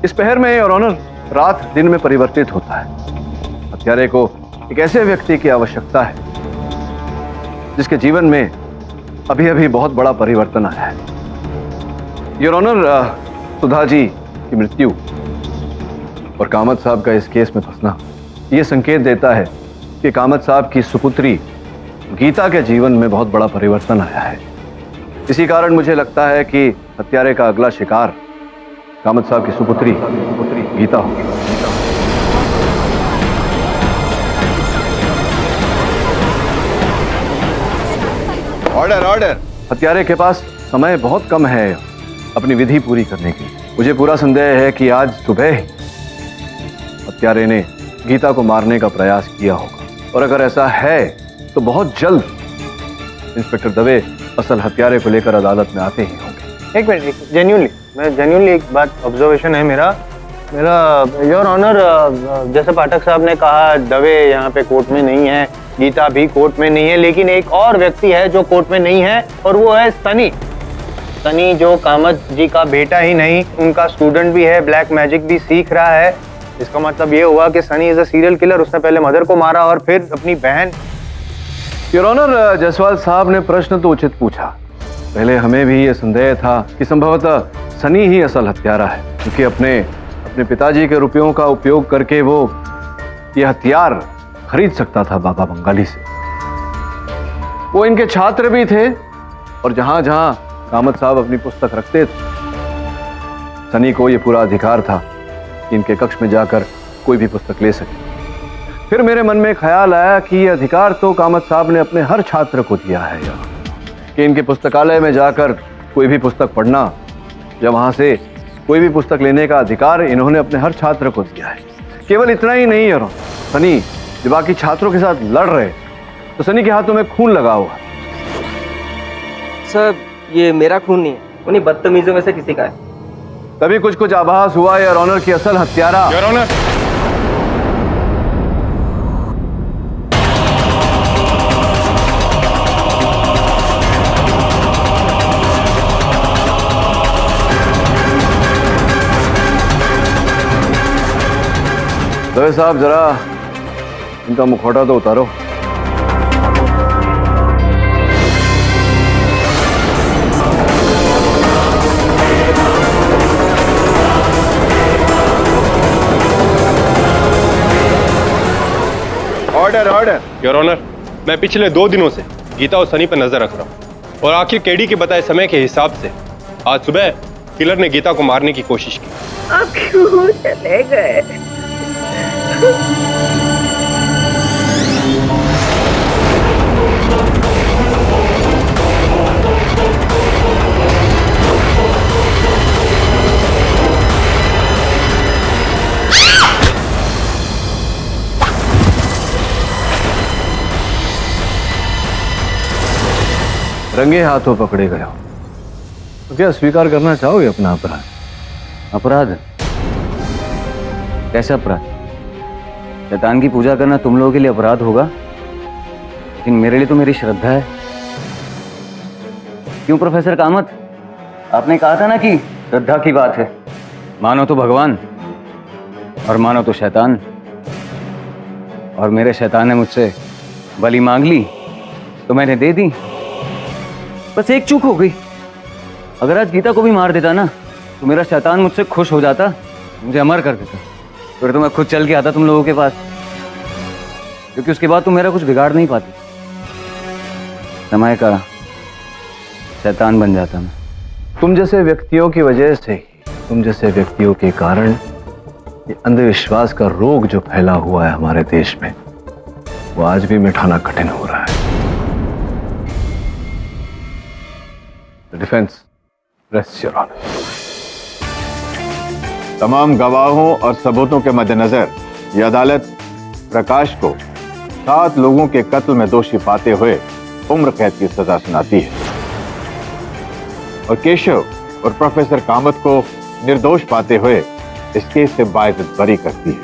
इस पहर में योर ऑनर रात दिन में परिवर्तित होता है। हत्यारे को एक ऐसे व्यक्ति की आवश्यकता है जिसके जीवन में अभी अभी बहुत बड़ा परिवर्तन आया है। योर ऑनर, सुधा जी की मृत्यु और कामत साहब का इस केस में फंसना यह संकेत देता है कि कामत साहब की सुपुत्री गीता के जीवन में बहुत बड़ा परिवर्तन आया है। इसी कारण मुझे लगता है कि हत्यारे का अगला शिकार कामत साहब की सुपुत्री गीता होगी।
Order order.
हत्यारे के पास समय बहुत कम है अपनी विधि पूरी करने की। मुझे पूरा संदेह है कि आज सुबह ही हत्यारे ने गीता को मारने का प्रयास किया होगा, और अगर ऐसा है तो बहुत जल्द इंस्पेक्टर दवे असल हत्यारे को लेकर अदालत में आते ही होंगे।
एक मिनट, जेन्युइनली एक बात ऑब्जर्वेशन है मेरा योर ऑनर, जैसे पाठक साहब ने कहा दवे यहाँ पे कोर्ट में नहीं है, गीता भी कोर्ट में नहीं है, लेकिन एक और व्यक्ति है जो कोर्ट में नहीं है और वो है सनी। सनी जो कामत जी का बेटा ही नहीं, उनका स्टूडेंट भी है, ब्लैक मैजिक भी सीख रहा है। इसका मतलब ये हुआ कि Sunny is a serial killer. उसने पहले मदर को मारा और फिर अपनी बहन।
योर ऑनर, जायसवाल साहब ने प्रश्न तो उचित पूछा। पहले हमें भी ये संदेह था कि संभवतः सनी ही असल हत्यारा है, क्योंकि अपने पिताजी के रुपयों का उपयोग करके वो ये हथियार खरीद सकता था बाबा बंगाली से। वो इनके छात्र भी थे और जहां जहां कामत साहब अपनी पुस्तक रखते थे, सनी को ये पूरा अधिकार था कि इनके कक्ष में जाकर कोई भी पुस्तक ले सके। फिर मेरे मन में ख्याल आया कि ये अधिकार तो कामत साहब ने अपने हर छात्र को दिया है कि इनके पुस्तकालय में जाकर कोई भी पुस्तक पढ़ना या वहां से कोई भी पुस्तक लेने का अधिकार इन्होंने अपने हर छात्र को दिया है। केवल इतना ही नहीं है, सनी जब बाकी छात्रों के साथ लड़ रहे तो सनी के हाथों में खून लगा हुआ।
सर, ये मेरा खून नहीं है, उन्हीं बदतमीजों में से किसी का है।
तभी कुछ आभास हुआ योर ऑनर की असल हत्यारा।
योर ऑनर,
दवे साहब जरा इनका मुखौटा तो उतारो।
Order order.
योर ऑनर, मैं पिछले 2 दिनों से गीता और सनी पर नजर रख रहा हूँ और आखिर केडी के बताए समय के हिसाब से आज सुबह किलर ने गीता को मारने की कोशिश की।
आप क्यों चले गए?
रंगे हाथों पकड़े गए हो, तो क्या स्वीकार करना चाहोगे अपना अपराध?
अपराध? कैसा अपराध? शैतान की पूजा करना तुम लोगों के लिए अपराध होगा, लेकिन मेरे लिए तो मेरी श्रद्धा है। क्यों प्रोफेसर कामत, आपने कहा था ना कि श्रद्धा की बात है। मानो तो भगवान और मानो तो शैतान, और मेरे शैतान ने मुझसे बलि मांग ली तो मैंने दे दी। बस एक चूक हो गई, अगर आज गीता को भी मार देता ना तो मेरा शैतान मुझसे खुश हो जाता, मुझे अमर कर देता। फिर तो मैं खुद चल के आता तुम लोगों के पास, क्योंकि उसके बाद तुम मेरा कुछ बिगाड़ नहीं पाते। समय का शैतान बन जाता मैं।
तुम जैसे व्यक्तियों की वजह से ही, तुम जैसे व्यक्तियों के कारण ये अंधविश्वास का रोग जो फैला हुआ है हमारे देश में, वो आज भी मिटाना कठिन हो रहा है। Defence, rest your honour.
तमाम गवाहों और सबूतों के मद्देनजर यह अदालत प्रकाश को 7 लोगों के कत्ल में दोषी पाते हुए उम्र कैद की सजा सुनाती है और केशव और प्रोफेसर कामत को निर्दोष पाते हुए इस केस से बाइज्जत बरी करती है।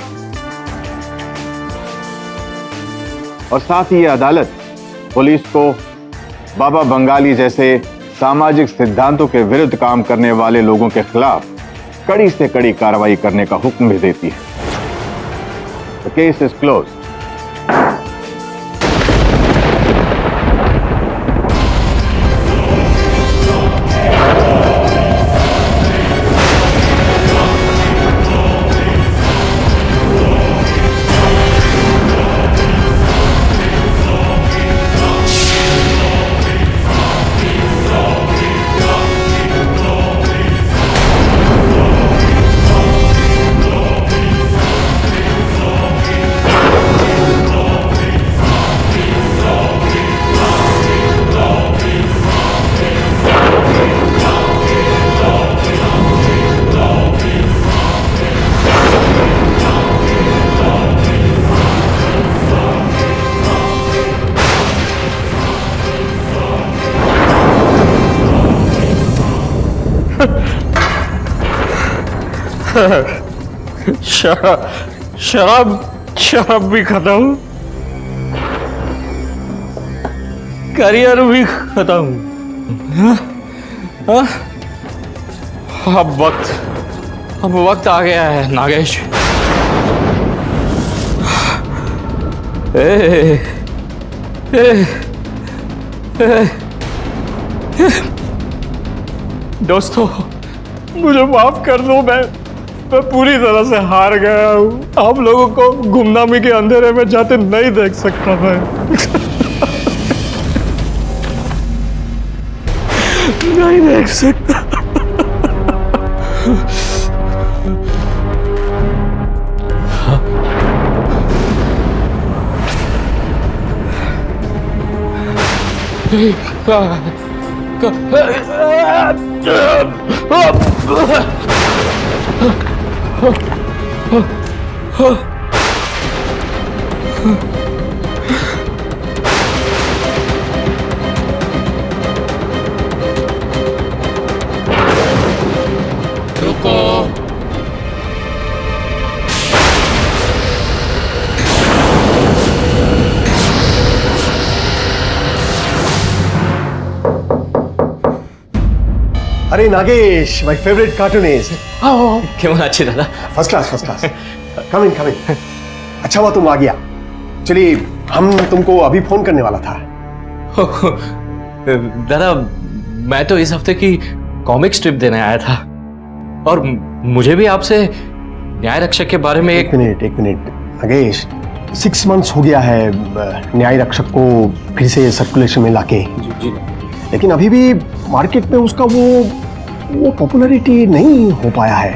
और साथ ही यह अदालत पुलिस को बाबा बंगाली जैसे सामाजिक सिद्धांतों के विरुद्ध काम करने वाले लोगों के खिलाफ कड़ी से कड़ी कार्रवाई करने का हुक्म भी देती है। The case is closed.
शराब भी खाता हूं, करियर भी खाता हूं। अब वक्त आ गया है नागेश। दोस्तों, मुझे माफ कर दो, मैं पूरी तरह से हार गया हूं। आप लोगों को गुमनामी के अंधेरे में जाते नहीं देख सकता मैं। नहीं देख सकता।
अरे नागेश, माय फेवरेट कार्टूनिस्ट।
क्यों अच्छे दादा?
First class. Come in. अच्छा हुआ तुम आ गया। चलिए, हम तुमको अभी फोन करने वाला था।
दादा, मैं तो इस हफ्ते की कॉमिक स्ट्रिप देने आया था और मुझे भी आपसे न्याय रक्षक के बारे में
एक मिनट नागेश, 6 मंथ्स हो गया है न्याय रक्षक को फिर से सर्कुलेशन में लाके। लेकिन अभी भी मार्केट में उसका वो पॉपुलैरिटी नहीं हो पाया है।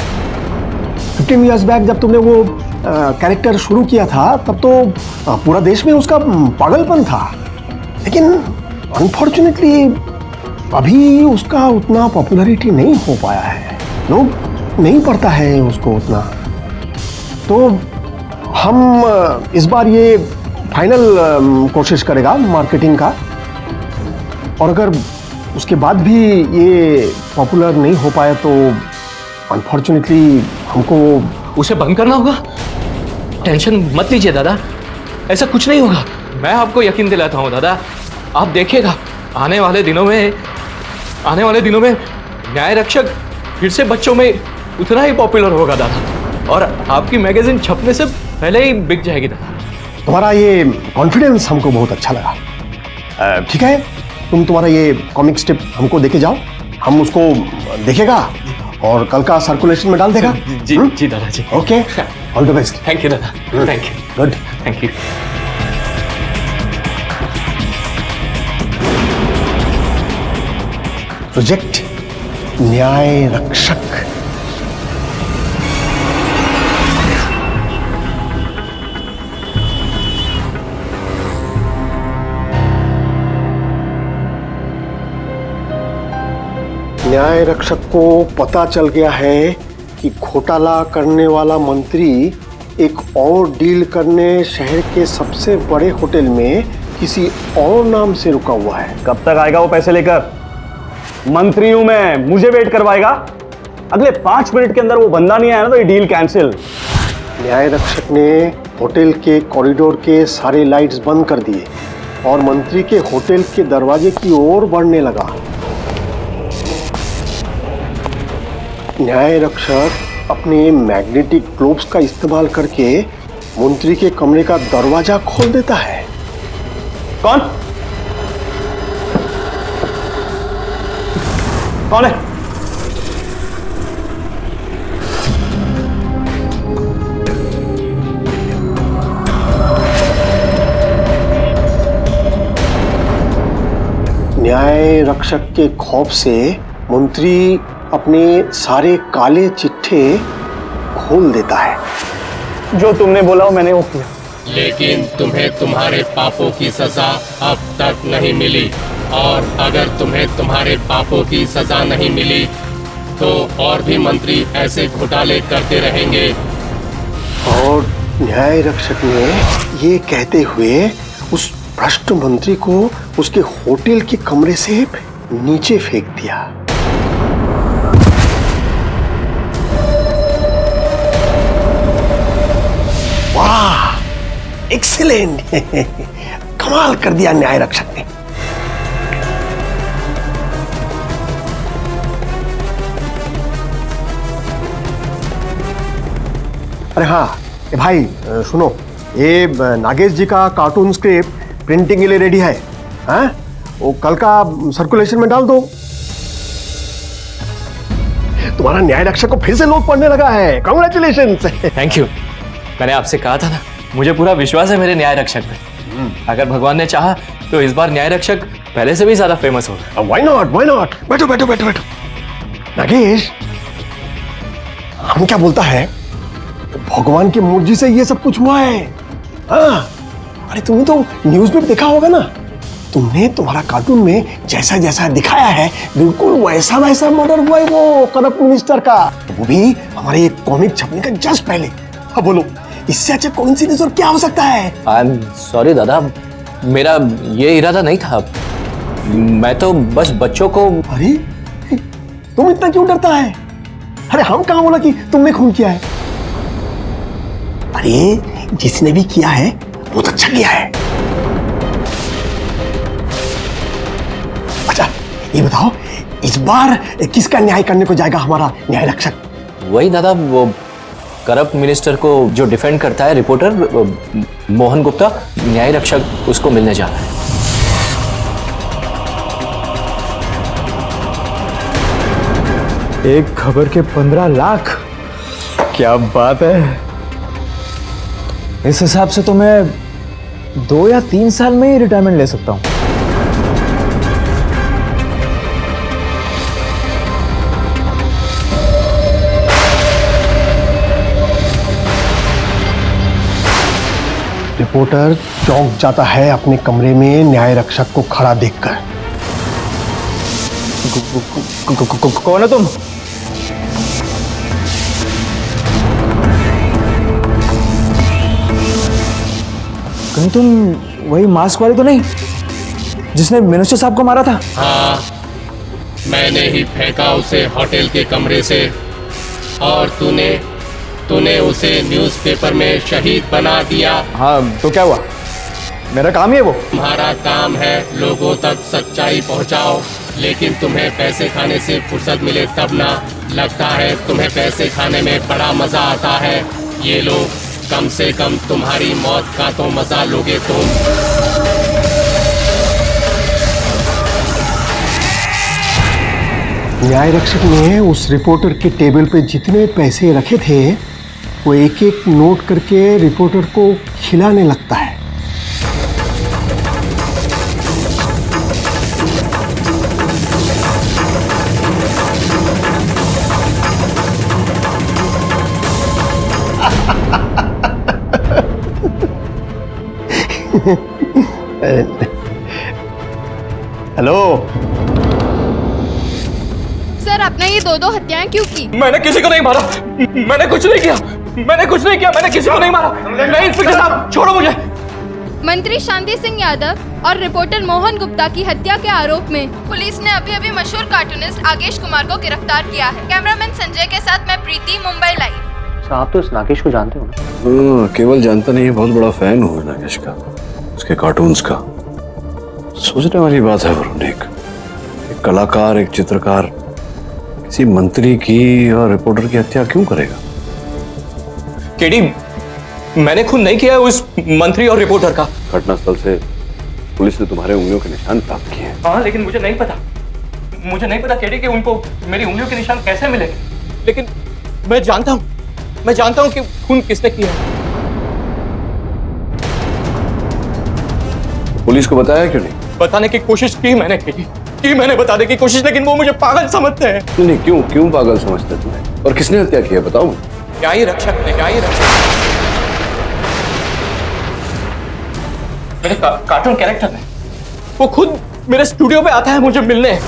15 इयर्स बैक जब तुमने वो कैरेक्टर शुरू किया था तब तो पूरा देश में उसका पागलपन था, लेकिन अनफॉर्चुनेटली अभी उसका उतना पॉपुलैरिटी नहीं हो पाया है, लोग नहीं पढ़ता है उसको उतना। तो हम इस बार ये फाइनल कोशिश करेगा मार्केटिंग का, और अगर उसके बाद भी ये पॉपुलर नहीं हो पाया तो अनफॉर्चुनेटली हमको
उसे बंद करना होगा। टेंशन मत लीजिए दादा, ऐसा कुछ नहीं होगा। मैं आपको यकीन दिलाता हूँ दादा, आप देखिएगा आने वाले दिनों में न्याय रक्षक फिर से बच्चों में उतना ही पॉपुलर होगा दादा, और आपकी मैगजीन छपने से पहले ही बिक जाएगी दादा।
तुम्हारा ये कॉन्फिडेंस हमको बहुत अच्छा लगा। ठीक है, तुम तुम्हारा ये कॉमिक स्ट्रिप हमको देके जाओ, हम उसको देखेगा और कल का सर्कुलेशन में डाल देगा।
जी दादा जी।
Okay, all the best.
Thank you दादा, thank you.
Good,
thank you.
Project न्याय रक्षक। न्याय रक्षक को पता चल गया है कि घोटाला करने वाला मंत्री एक और डील करने शहर के सबसे बड़े होटल में किसी और नाम से रुका हुआ है।
कब तक आएगा वो पैसे लेकर? मंत्री हूं मैं, मुझे वेट करवाएगा? अगले 5 मिनट के अंदर वो बंदा नहीं आया ना तो ये डील कैंसिल।
न्याय रक्षक ने होटल के कॉरिडोर के सारे लाइट्स बंद कर दिए और मंत्री के होटल के दरवाजे की ओर बढ़ने लगा। न्याय रक्षक अपने मैग्नेटिक ग्लोब्स का इस्तेमाल करके मंत्री के कमरे का दरवाजा खोल देता है।
कौन है?
न्याय रक्षक के खौफ से मंत्री अपने सारे काले चिट्ठे खोल देता है।
जो तुमने बोला वो मैंने वो किया।
लेकिन तुम्हें तुम्हारे पापों की सजा अब तक नहीं मिली, और अगर तुम्हें तुम्हारे पापों की सजा नहीं मिली तो और भी मंत्री ऐसे घोटाले करते रहेंगे।
और न्याय रक्षक ने ये कहते हुए उस भ्रष्ट मंत्री को उसके होटल के कमरे से नीचे फेंक दिया। वाह, एक्सीलेंट। कमाल कर दिया न्याय रक्षक ने। अरे हाँ भाई, सुनो, ये नागेश जी का कार्टून स्क्रिप्ट प्रिंटिंग के लिए रेडी है। हाँ, वो कल का सर्कुलेशन में डाल दो। तुम्हारा न्याय रक्षक को फिर से लोग पढ़ने लगा है। कांग्रेचुलेशंस।
Thank you. मैंने आपसे कहा था ना, मुझे पूरा विश्वास है मेरे न्याय रक्षक पे। अगर भगवान ने चाहा तो इस बार न्याय रक्षक पहले से भी ज्यादा फेमस होगा।
Why not, why not. बैठो बैठो बैठो बैठो। नागेश, हम क्या बोलता है, भगवान की मर्जी से ये सब कुछ हुआ है। हाँ, अरे तुमने तो न्यूज में देखा होगा ना, तुमने तुम्हारा कार्टून में जैसा जैसा दिखाया है बिल्कुल वैसा वैसा मर्डर हुआ है वो करप्ट मिनिस्टर का, वो भी हमारे एक कॉमिक छपने का जस्ट पहले। हाँ बोलो, इससे अच्छा कोइंसिडेंस और क्या हो सकता है?
आई एम सॉरी दादा, मेरा ये इरादा नहीं था। मैं तो बस बच्चों को।
अरे तुम इतना क्यों डरता है? अरे हम कहाँ बोला कि तुमने खून किया है? अरे जिसने भी किया है बहुत अच्छा किया है। अच्छा ये बताओ, इस बार किसका न्याय करने को जाएगा हमारा न्याय रक्षक?
वही दादा, वो करप्ट मिनिस्टर को जो डिफेंड करता है, रिपोर्टर मोहन गुप्ता, न्याय रक्षक उसको मिलने जा रहा है।
एक खबर के 15 लाख, क्या बात है। इस हिसाब से तो मैं 2 या 3 साल में ही रिटायरमेंट ले सकता हूं।
रिपोर्टर चौंक जाता है अपने कमरे में न्याय रक्षक को खड़ा देखकर।
कौन है तुम? तुम वही मास्क वाले तो नहीं जिसने मिनिस्टर साहब को मारा था?
हाँ, मैंने ही फेंका उसे होटल के कमरे से और तूने उसे न्यूज़पेपर में शहीद बना दिया।
हाँ तो क्या हुआ, मेरा काम ही है वो।
तुम्हारा काम है लोगों तक सच्चाई पहुंचाओ, लेकिन तुम्हें पैसे खाने से फुर्सत मिले तब ना। लगता है तुम्हें पैसे खाने में बड़ा मजा आता है। ये लो, कम से कम तुम्हारी मौत का तो मजा लोगे तुम।
न्याय रक्षक ने उस रिपोर्टर के टेबल पे जितने पैसे रखे थे वो एक एक नोट करके रिपोर्टर को खिलाने लगता है। हेलो
सर, आपने ये दो हत्याएं क्यों की?
मैंने किसी को नहीं मारा, मैंने कुछ नहीं किया, मैंने किसी को नहीं मारा। नहीं इंस्पेक्टर साहब, छोड़ो मुझे।
मंत्री शांति सिंह यादव और रिपोर्टर मोहन गुप्ता की हत्या के आरोप में पुलिस ने अभी मशहूर कार्टूनिस्ट आगेश कुमार को गिरफ्तार किया है। कैमरामैन संजय के साथ मैं प्रीति, मुंबई लाइव।
आप तो इस नागेश को जानते हो ना? केवल जानता नहीं, बहुत बड़ा फैन हूँ नागेश का, उसके कार्टून्स का। सोचने वाली बात है वरुण, एक कलाकार, एक चित्रकार किसी मंत्री की और रिपोर्टर की हत्या क्यों करेगा?
केडी, मैंने खून नहीं किया है उस मंत्री और रिपोर्टर का।
घटनास्थल से पुलिस ने तुम्हारे उंगलियों के निशान प्राप्त किए हैं।
हाँ, लेकिन मुझे नहीं पता केडी कि उनको मेरी उंगलियों के निशान कैसे मिले। लेकिन मैं जानता हूँ कि खून किसने किया है।
पुलिस को बताया क्यों नहीं?
बताने की कोशिश की मैंने, केडी, मैंने बताने की कोशिश, लेकिन वो मुझे पागल समझते हैं।
नहीं, क्यों पागल समझते तुम्हें? और किसने हत्या की है बताओ।
न्याय रक्षक ने, मेरे कार्टून कैरेक्टर ने, वो खुद मेरे स्टूडियो पे आता है मुझे मिलने।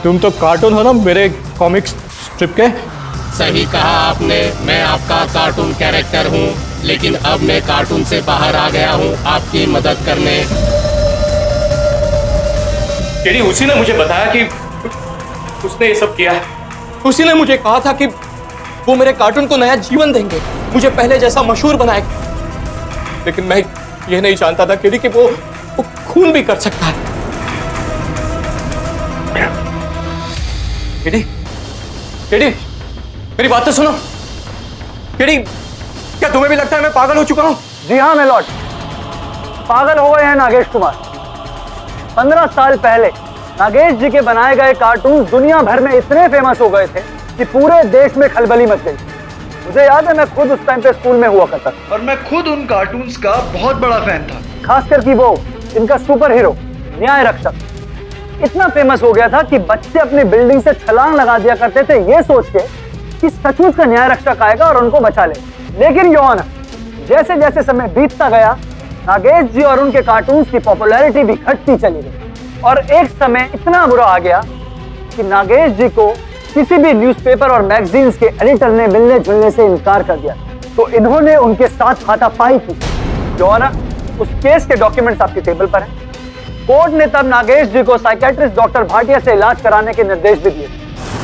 तुम तो कार्टून हो ना मेरे कॉमिक्स स्ट्रिप के।
सही कहा आपने, मैं आपका कार्टून कैरेक्टर हूँ, लेकिन अब मैं कार्टून से बाहर आ गया हूँ आपकी मदद करने।
केडी, उसी ने मुझे बताया कि उसने ये सब किया है। उसी ने मुझे कहा था कि वो मेरे कार्टून को नया जीवन देंगे, मुझे पहले जैसा मशहूर बनाएंगे। लेकिन मैं ये नहीं जानता था केडी कि वो खून भी कर सकता है। केडी, मेरी बात तो सुनो। केडी, क्या तुम्हें भी लगता है मैं पागल हो चुका हूँ?
जी हाँ मेलॉर्ड, पागल हो गए हैं नागेश कुमार। 15 साल पहले नागेश जी के बनाए गए कार्टून दुनिया भर में इतने फेमस हो गए थे कि पूरे देश में खलबली मच गई। मुझे याद है, मैं खुद उस टाइम पे स्कूल में हुआ करता था
और मैं खुद उन कार्टून्स का बहुत बड़ा फैन था।
खासकर कि वो इनका सुपर हीरो न्याय रक्षक इतना फेमस हो गया था कि बच्चे अपनी बिल्डिंग से छलांग लगा दिया करते थे ये सोच के कि सचमुच का न्याय रक्षक आएगा और उनको बचा ले। लेकिन योन, जैसे जैसे समय बीतता गया, नागेश जी और उनके कार्टून्स की पॉपुलैरिटी भी घटती चली गई और एक समय इतना बुरा आ गया कि नागेश जी को किसी भी न्यूज़पेपर और मैगजीन्स के एडिटर ने मिलने जुलने से इनकार कर दिया। तो इन्होंने उनके साथ हाथापाई की। योन, उस केस के डॉक्यूमेंट्स आपके टेबल पर हैं। कोर्ट ने तब नागेश जी को साइकियाट्रिस्ट डॉक्टर भाटिया से इलाज कराने के निर्देश भी दिए।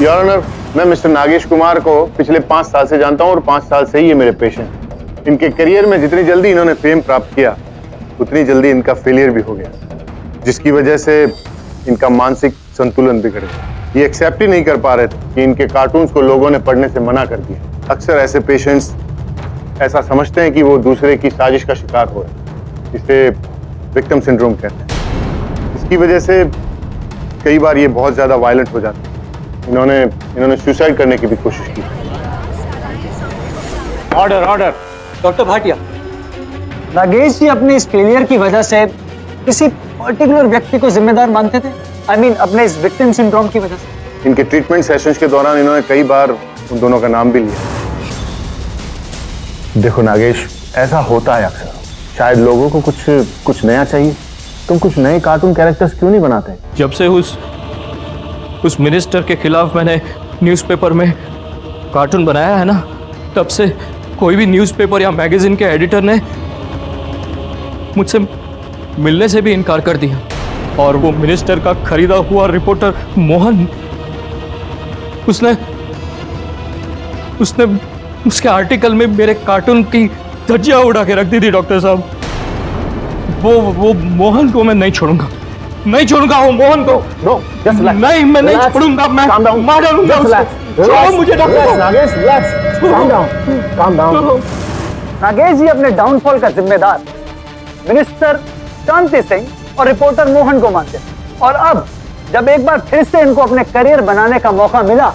योर ऑनर, मैं मिस्टर नागेश कुमार को पिछले 5 साल से जानता हूं और 5 साल से ही ये मेरे पेशेंट। इनके करियर में जितनी जल्दी इन्होंने फेम प्राप्त किया, उतनी जल्दी इनका फेलियर भी हो गया, जिसकी वजह से इनका मानसिक संतुलन बिगड़ गया। ये एक्सेप्ट ही नहीं कर पा रहे थे कि इनके कार्टून्स को लोगों ने पढ़ने से मना कर दिया। अक्सर ऐसे पेशेंट्स ऐसा समझते हैं कि वो दूसरे की साजिश का शिकार हो रहे हैं, इसे विक्टिम सिंड्रोम कहते हैं। इसकी वजह से कई बार ये बहुत ज्यादा वायलेंट हो जाते हैं। इन्होंने सुसाइड करने की भी कोशिश की।
ऑर्डर। डॉक्टर भाटिया, नागेश जी अपने इस फेलियर की वजह से किसी पर्टिकुलर व्यक्ति को जिम्मेदार मानते थे? I mean, अपने इस विक्टिम सिंड्रोम की वजह से?
इनके ट्रीटमेंट सेशंस के दौरान इन्होंने कई बार उन दोनों का नाम भी लिया। देखो नागेश, ऐसा होता है अक्सर। शायद लोगों को कुछ नया चाहिए। तुम कुछ नए कार्टून कैरेक्टर्स क्यों नहीं बनाते?
जब से उस उस मिनिस्टर के खिलाफ मैंने न्यूज़पेपर में कार्टून बनाया है ना, तब से कोई भी न्यूज़पेपर या मैगजीन के एडिटर ने मुझसे मिलने से भी इनकार कर दिया। और वो मिनिस्टर का खरीदा हुआ रिपोर्टर मोहन, उसने उसके आर्टिकल में मेरे कार्टून की धज्जियां उड़ा के रख दी थी डॉक्टर साहब। वो मोहन को मैं नहीं छोड़ूंगा, नहीं छोड़ूंगा वो मोहन को। नहीं, मैं नहीं छोड़ूंगा, मैं मार डालूंगा उसको। छोड़ो मुझे doctor.
Nagesh, relax, calm down. Nagesh ji अपने डाउनफॉल का जिम्मेदार मिनिस्टर शांति सिंह और रिपोर्टर मोहन को मानते हैं। और अब जब एक बार फिर से इनको अपने करियर बनाने का मौका मिला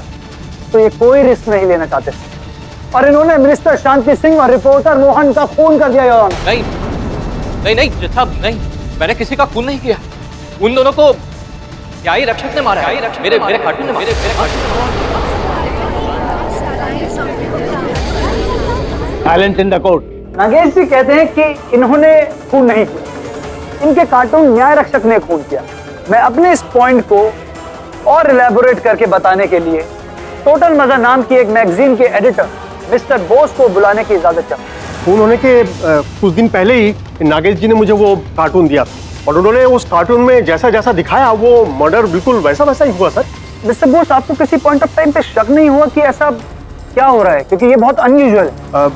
तो ये कोई रिस्क नहीं लेना चाहते और इन्होंने मिनिस्टर शांति सिंह और रिपोर्टर मोहन का खून कर दिया।
नहीं नहीं नहीं साहब, नहीं, मैंने किसी का खून नहीं किया। उन दोनों को न्यायी रक्षक ने मारा है, मेरे कार्टून ने मारा।
Silent in the court. Nagesh ji कहते हैं कि इन्होंने खून नहीं किया, इनके कार्टून न्याय रक्षक ने खून किया। मैं अपने इस पॉइंट को और इलैबोरेट करके बताने के लिए टोटल मजा नाम की एक मैगजीन के एडिटर मिस्टर बोस को बुलाने की इजाजत चाहता हूं।
खून होने के कुछ दिन पहले ही नागेश जी ने मुझे वो कार्टून दिया और उन्होंने उस कार्टून में जैसा जैसा दिखाया वो मर्डर बिल्कुल वैसा वैसा ही हुआ। सर
मिस्टर बोस, आपको किसी पॉइंट ऑफ टाइम पे शक नहीं हुआ कि ऐसा क्या हो रहा है? क्योंकि ये बहुत अनयूजुअल है।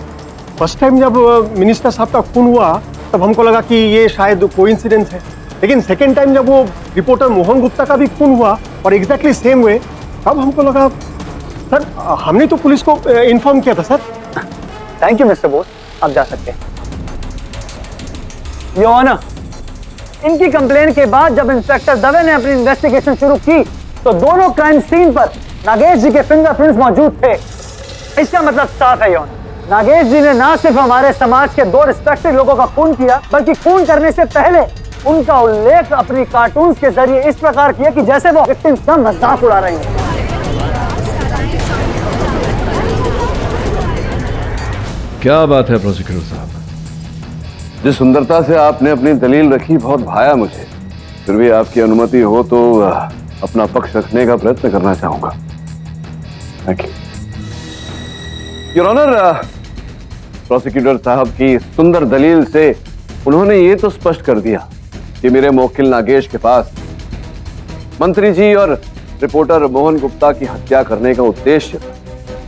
फर्स्ट टाइम जब मिनिस्टर साहब का खून हुआ तब हमको लगा कि ये शायद कोइंसिडेंस है, लेकिन सेकेंड टाइम जब वो रिपोर्टर मोहन गुप्ता का भी खून हुआ और एग्जैक्टली सेम वे, तब हमको लगा सर हमने तो पुलिस को इन्फॉर्म किया था। Sir
thank you mister Bose, आप जा सकते हैं। योर ऑनर, इनकी कंप्लेन के बाद जब इंस्पेक्टर दवे ने अपनी इन्वेस्टिगेशन शुरू की तो दोनों क्राइम सीन पर नागेश जी के फिंगरप्रिंट्स मौजूद थे। इसका मतलब साफ है योर ऑनर, नागेश जी ने ना सिर्फ हमारे समाज के 2 रिस्पेक्टेड लोगों का खून किया बल्कि खून करने से पहले उनका उल्लेख अपनी कार्टून्स के जरिए इस प्रकार किया कि जैसे वो विक्टिम्स का मजाक उड़ा रहे हैं।
क्या बात है प्रोसिक्यूटर साहब,
जिस सुंदरता से आपने अपनी दलील रखी बहुत भाया मुझे। फिर भी आपकी अनुमति हो तो अपना पक्ष रखने का प्रयत्न करना चाहूंगा। Thank you your honour. Prosecutor साहब की सुंदर दलील से उन्होंने ये तो स्पष्ट कर दिया कि मेरे मुवक्किल नागेश के पास मंत्री जी और रिपोर्टर मोहन गुप्ता की हत्या करने का उद्देश्य था,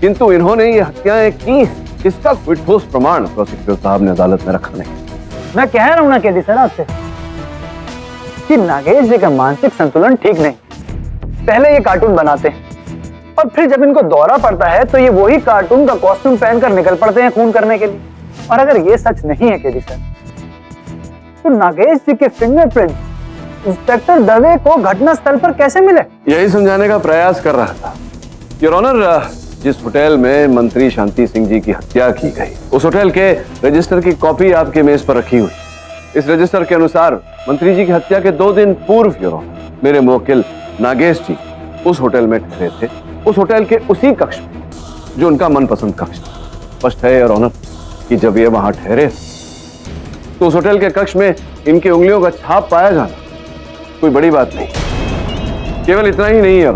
किंतु इन्होंने ये हत्याएं की, इसका कोई ठोस प्रमाण प्रोसिक्यूटर साहब ने अदालत में रखा नहीं।
मैं कह रहा हूं ना केडी सर आपसे कि नागेश जी का मानसिक संतुलन ठीक नहीं। पहले ये कार्टून बनाते हैं और फिर जब इनको दौरा पड़ता है तो ये वही कार्टून का कॉस्ट्यूम पहनकर निकल पड़ते हैं खून करने के लिए। और अगर ये सच नहीं है केडी सर तो नागेश जी के फिंगरप्रिंट इंस्पेक्टर दवे को घटना स्थल पर कैसे मिले?
यही समझाने का प्रयास कर रहा था योर ऑनर। जिस होटल में मंत्री शांति सिंह जी की हत्या की गई उस होटल के रजिस्टर की कॉपी आपके मेज पर रखी हुई। इस रजिस्टर के अनुसार मंत्री जी की हत्या के 2 दिन पूर्व योर ऑनर मेरे मुवक्किल नागेश जी उस होटल में ठहरे थे, उस होटल के उसी कक्ष में जो उनका मनपसंद कक्ष था। स्पष्ट है योर ऑनर कि जब ये वहां ठहरे तो उस होटल के कक्ष में इनकी उंगलियों का छाप पाया जाना कोई बड़ी बात नहीं। केवल इतना ही नहीं है,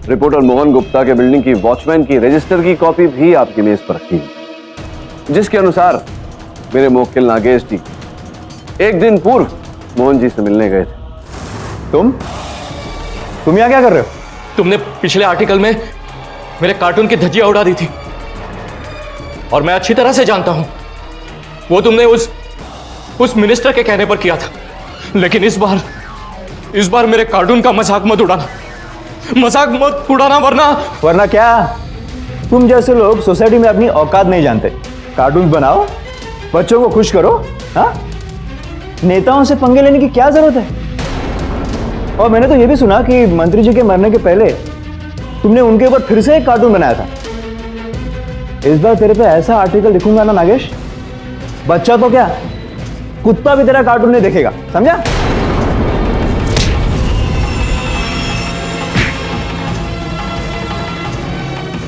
रिपोर्टर मोहन गुप्ता के बिल्डिंग की वॉचमैन की रजिस्टर की कॉपी भी आपकी मेज पर रखी है, जिसके अनुसार मेरे मुवक्किल नागेश जी 1 दिन पूर्व मोहन जी से मिलने गए थे।
तुम यहाँ क्या कर रहे हो? तुमने पिछले आर्टिकल में मेरे कार्टून की धज्जियां उड़ा दी थी और मैं अच्छी तरह से जानता हूं वो तुमने उस मिनिस्टर के कहने पर किया था, लेकिन इस बार मेरे कार्टून का मजाक मत उड़ाना
वरना क्या? तुम जैसे लोग सोसाइटी में अपनी औकात नहीं जानते। कार्टून बनाओ, बच्चों को खुश करो, हाँ? नेताओं से पंगे लेने की क्या जरूरत है? और मैंने तो ये भी सुना कि मंत्री जी के मरने के पहले तुमने उनके ऊपर फिर से एक कार्टून बनाया था। इस बार तेरे पे ऐसा आर्टिकल लिखूंगा ना नागेश, बच्चा तो क्या कुत्ता भी तेरा कार्टून नहीं देखेगा, समझा?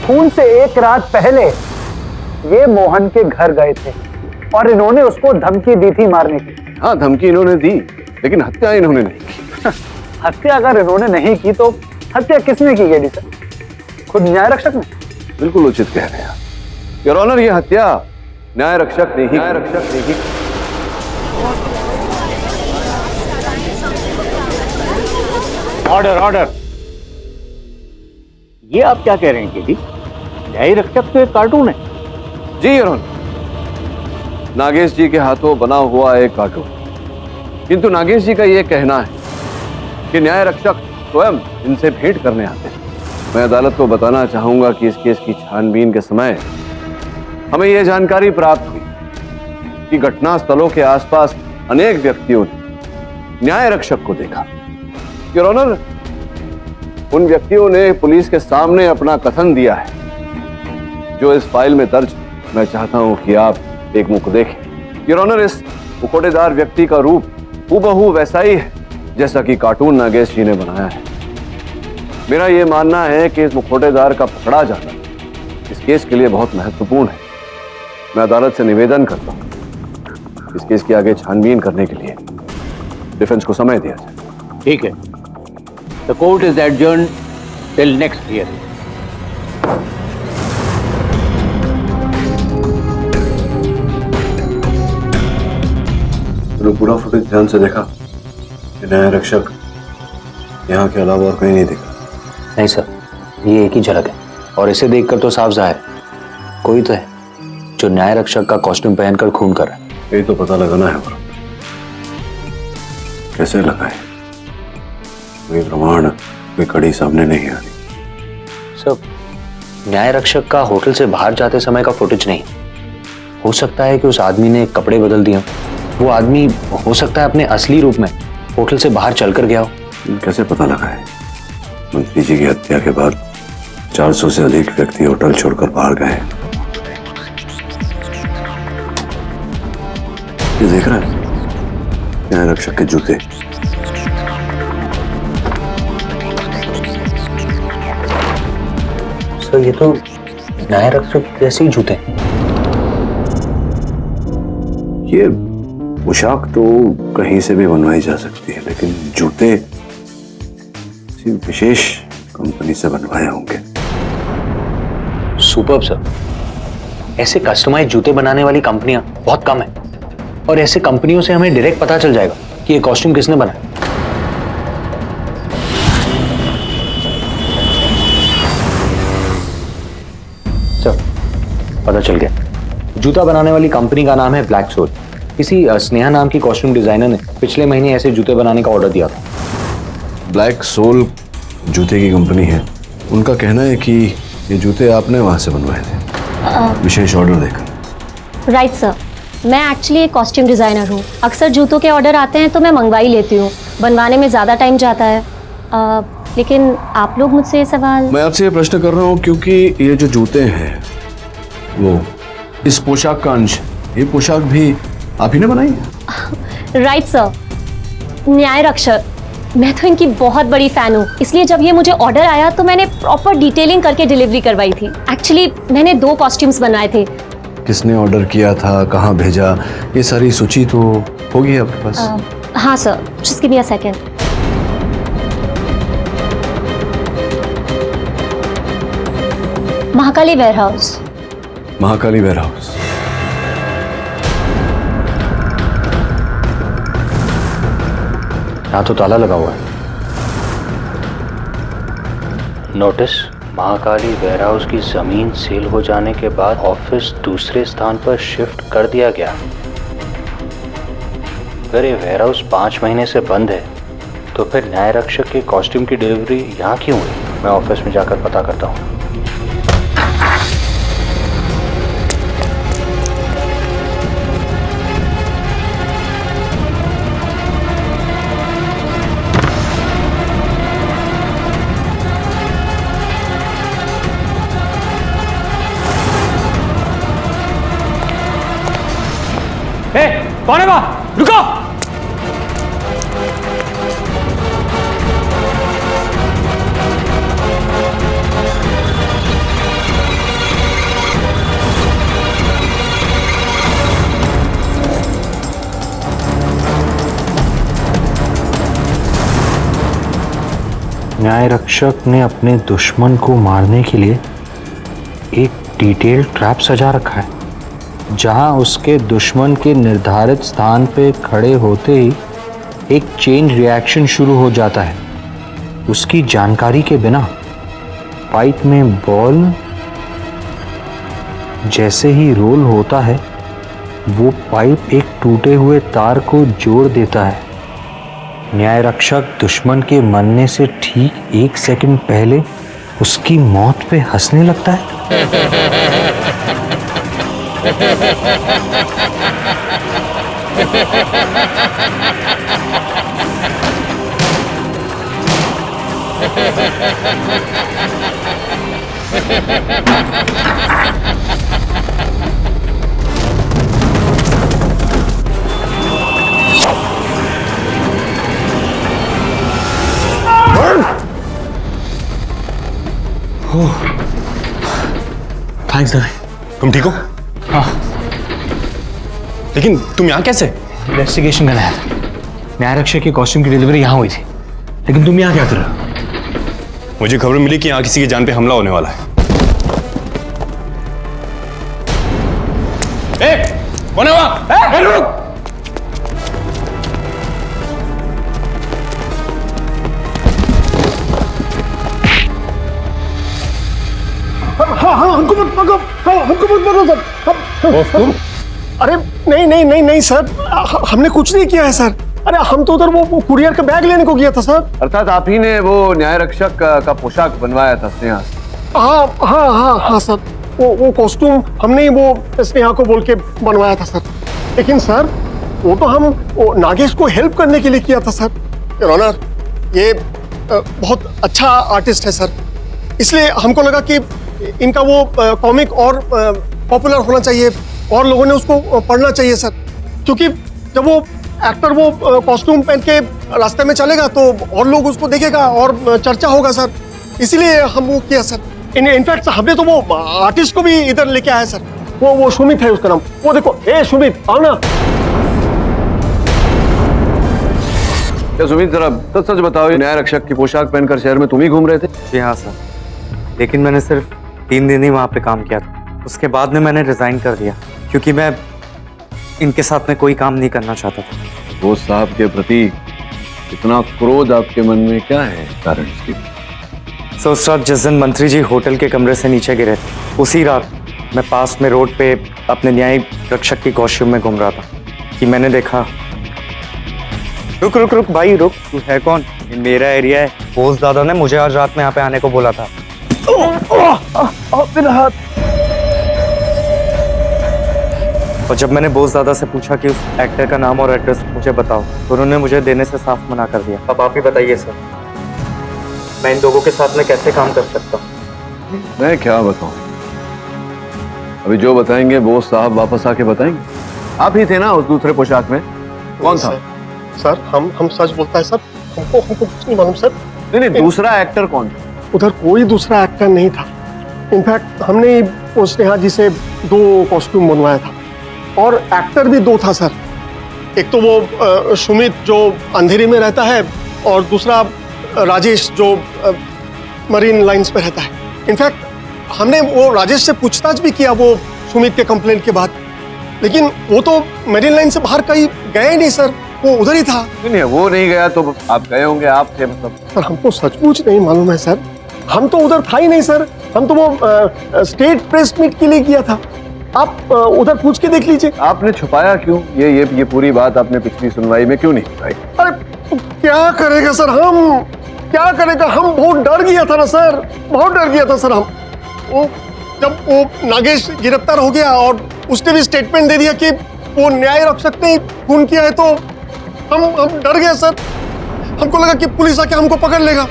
खून से 1 रात पहले ये मोहन के घर गए थे और इन्होंने उसको धमकी दी थी मारने की।
हाँ, धमकी इन्होंने दी, लेकिन हत्या इन्होंने नहीं की।
हत्या अगर इन्होंने नहीं की तो
हत्या किसने की गेडी सर? खुद न्याय रक्षक ने?
बिल्कुल उचित कह रहे हैं योर ऑनर, ये हत्या न्याय रक्षक ने ही की।
Order order. ये आप क्या कह रहे हैं केडी? न्याय रक्षक तो एक कार्टून है।
जी योर ऑनर, नागेश जी के हाथों बना हुआ एक कार्टून, किंतु नागेश जी का यह कहना है कि न्याय रक्षक स्वयं इनसे भेंट करने आते हैं। मैं अदालत को बताना चाहूंगा कि इस केस की छानबीन के समय हमें यह जानकारी प्राप्त हुई कि घटना स्थलों के आसपास अनेक व्यक्तियों ने न्याय रक्षक को देखा। योर ऑनर, उन व्यक्तियों ने पुलिस के सामने अपना कथन दिया है जो इस फाइल में दर्ज। मैं चाहता हूं कि आप एक मुख देखें। योर ऑनर, इस मुखौटेदार व्यक्ति का रूप हूबहू वैसा ही है जैसा कि कार्टून नागेश जी ने बनाया है। मेरा यह मानना है कि इस मुखौटेदार का पकड़ा जाना इस केस के लिए बहुत महत्वपूर्ण है। मैं अदालत से निवेदन करता हूं इस केस की आगे छानबीन करने के लिए डिफेंस को समय दिया जाए।
ठीक है। The court is adjourned till next hearing.
तो पूरा फुटेज ध्यान से देखा कि न्याय रक्षक यहाँ के अलावा और कहीं नहीं दिखा?
नहीं सर, ये एक ही झलक है और इसे देखकर तो साफ जाहिर कोई तो है जो न्याय रक्षक का कॉस्ट्यूम पहनकर खून कर रहा है।
यही तो पता लगाना है। कैसे लगाए? कोई प्रमाण, कोई कड़ी सामने नहीं आ रही।
सर, न्याय रक्षक का होटल से बाहर जाते समय का फुटेज नहीं। हो सकता है कि उस आदमी ने कपड़े बदल दिए। वो आदमी हो सकता है अपने असली रूप में होटल से बाहर चलकर गया हो।
कैसे पता लगाए? मंत्री जी की हत्या के बाद 400 से अधिक व्यक्ति होटल छोड़कर बाहर गए। ये देख रहा है न्याय रक्षक के जूते।
सर, ये तो न्याय रक्षक जैसे ही जूते।
ये पोशाक तो कहीं से भी बनवाई जा सकती है, लेकिन जूते किसी विशेष कंपनी से बनवाए होंगे।
सुपर्ब सर, ऐसे कस्टमाइज जूते बनाने वाली कंपनियां बहुत कम है और ऐसे कंपनियों से हमें डायरेक्ट पता चल जाएगा कि ये कॉस्ट्यूम किसने बनाया। सर, पता चल गया। जूता बनाने वाली कंपनी का नाम है ब्लैक सोल। किसी स्नेहा नाम की कॉस्ट्यूम डिजाइनर ने पिछले महीने ऐसे जूते बनाने का ऑर्डर दिया था।
ब्लैक सोल जूते की कंपनी है। उनका कहना है कि ये जूते आपने वहां से बनवाए थे विशेष ऑर्डर देकर।
राइट सर, मैं एक्चुअली एक कॉस्ट्यूम डिज़ाइनर हूँ। अक्सर जूतों के ऑर्डर आते हैं तो मैं मंगवा ही लेती हूँ। बनवाने में ज़्यादा टाइम जाता है। लेकिन आप लोग मुझसे ये सवाल।
मैं आपसे ये प्रश्न कर रहा हूँ क्योंकि ये जो जूते हैं वो इस पोशाक का अंश। ये पोशाक भी आप ही ने बनाई है?
राइट सर, न्याय रक्षक। मैं तो इनकी बहुत बड़ी फ़ैन हूँ, इसलिए जब ये मुझे ऑर्डर आया तो मैंने प्रॉपर डिटेलिंग करके डिलीवरी करवाई थी। एक्चुअली मैंने 2 कॉस्ट्यूम्स बनाए थे।
किसने ऑर्डर किया था, कहाँ भेजा, ये सारी सूची तो होगी आपके पास?
हाँ sir, just give me a second. Mahakali warehouse.
Mahakali warehouse.
यहाँ तो ताला लगा हुआ है। नोटिस, महाकाली वेयरहाउस की जमीन सेल हो जाने के बाद ऑफिस दूसरे स्थान पर शिफ्ट कर दिया गया। अगर ये वेयरहाउस 5 महीने से बंद है तो फिर न्याय रक्षक के कॉस्ट्यूम की डिलीवरी यहाँ क्यों हुई? मैं ऑफिस में जाकर पता करता हूँ।
कौन है वहां? रुको!
न्याय रक्षक ने अपने दुश्मन को मारने के लिए एक डिटेल ट्रैप सजा रखा है, जहां उसके दुश्मन के निर्धारित स्थान पे खड़े होते ही एक चेन रिएक्शन शुरू हो जाता है। उसकी जानकारी के बिना पाइप में बॉल जैसे ही रोल होता है, वो पाइप एक टूटे हुए तार को जोड़ देता है। न्याय रक्षक दुश्मन के मरने से ठीक 1 सेकंड पहले उसकी मौत पे हंसने लगता है।
थैंक्स दादा। तुम ठीक हो? हाँ। लेकिन तुम यहाँ कैसे?
इन्वेस्टिगेशन करने आया था। न्याय रक्षक के कॉस्ट्यूम की डिलीवरी यहाँ हुई थी, लेकिन तुम यहाँ क्या कर रहे हो?
मुझे खबर मिली कि यहाँ किसी की जान पे हमला होने वाला है। कौन है वहाँ? रुक!
हाँ हाँ, हमको मत पकड़ो, हाँ, हमको मत पकड़ो सर। तुम? अरे नहीं नहीं नहीं नहीं सर, हमने कुछ नहीं किया है सर। अरे हम तो उधर वो कुरियर का बैग लेने को गया था सर।
अर्थात आप ही ने वो न्याय रक्षक का पोशाक बनवाया था स्नेहा से?
हाँ हाँ हाँ हाँ सर, वो कॉस्ट्यूम हमने ही वो स्नेहा को बोल के बनवाया था सर। लेकिन सर वो तो हम नागेश को हेल्प करने के लिए किया था सर। योर ऑनर, ये बहुत अच्छा आर्टिस्ट है सर, इसलिए हमको लगा कि इनका वो कॉमिक और पॉपुलर होना चाहिए और लोगों ने उसको पढ़ना चाहिए सर। क्योंकि जब वो एक्टर वो कॉस्ट्यूम पहन के रास्ते में चलेगा तो और लोग उसको देखेगा और चर्चा होगा सर, इसीलिए हम वो किया सर। इनफैक्ट हमने तो वो आर्टिस्ट को भी इधर लेके आया सर। वो सुमित है उसका नाम। वो देखो, ए सुमित आओ ना।
क्या सुमित, जरा सच बताओ, न्याय रक्षक की पोशाक पहनकर शहर में तुम ही घूम रहे थे?
जी हाँ सर, लेकिन मैंने सिर्फ 3 दिन ही वहाँ पे काम किया था। उसके बाद में मैंने रिजाइन कर दिया, क्योंकि मैं इनके साथ में कोई काम नहीं करना चाहता था।
बोस साहब के प्रति इतना क्रोध आपके मन में क्या है कारण इसकी?
सो उस रात जिस दिन मंत्री जी होटल के कमरे से नीचे गिरे थे, उसी रात मैं पास में रोड पे अपने न्याय रक्षक की कॉस्ट्यूम में घूम रहा था कि मैंने देखा। रुक रुक रुक भाई रुक, तू है कौन? ये मेरा एरिया है। बोस दादा ने मुझे आज रात में यहाँ पे आने को बोला था।
मेरा हाथ।
और जब मैंने बोस दादा से पूछा कि उस एक्टर का नाम और एड्रेस मुझे बताओ, तो उन्होंने मुझे देने से साफ मना कर दिया। अब आप ही बताइए सर, मैं इन लोगों के साथ में कैसे काम कर सकता हूँ?
मैं क्या बताऊं? अभी जो बताएंगे बोस साहब वापस आके बताएंगे। आप ही थे ना उस दूसरे पोशाक में? कौन था?
सर हम सच बोलता है सर, हमको कुछ नहीं मालूम सर।
नहीं, दूसरा एक्टर कौन था?
उधर कोई दूसरा एक्टर नहीं था। इनफैक्ट हमने वो स्नेहा जी से 2 कॉस्ट्यूम बनवाया था और एक्टर भी 2 था सर। एक तो वो सुमित जो अंधेरी में रहता है और दूसरा राजेश जो मरीन लाइंस पे रहता है। इनफैक्ट हमने वो राजेश से पूछताछ भी किया वो सुमित के कंप्लेंट के बाद, लेकिन वो तो मरीन लाइन से बाहर कहीं गया ही नहीं सर, वो उधर ही था।
नहीं, वो नहीं गया तो आप गए होंगे, आप थे मतलब?
सर हमको सचमुच नहीं मालूम है सर, हम तो उधर था ही नहीं सर। हम तो वो स्टेट प्रेस मीट के लिए किया था, आप उधर पूछ के देख लीजिए।
आपने छुपाया क्यों? ये पूरी बात आपने पिछली सुनवाई में क्यों नहीं बताई?
अरे तो क्या करेगा सर, हम क्या करेगा, हम बहुत डर गया था ना सर, बहुत डर गया था सर। हम वो जब वो नागेश गिरफ्तार हो गया और उसने भी स्टेटमेंट दे दिया कि वो न्याय रक्षक ने खून किया है, तो हम डर गए सर। हमको लगा कि पुलिस आके हमको पकड़ लेगा,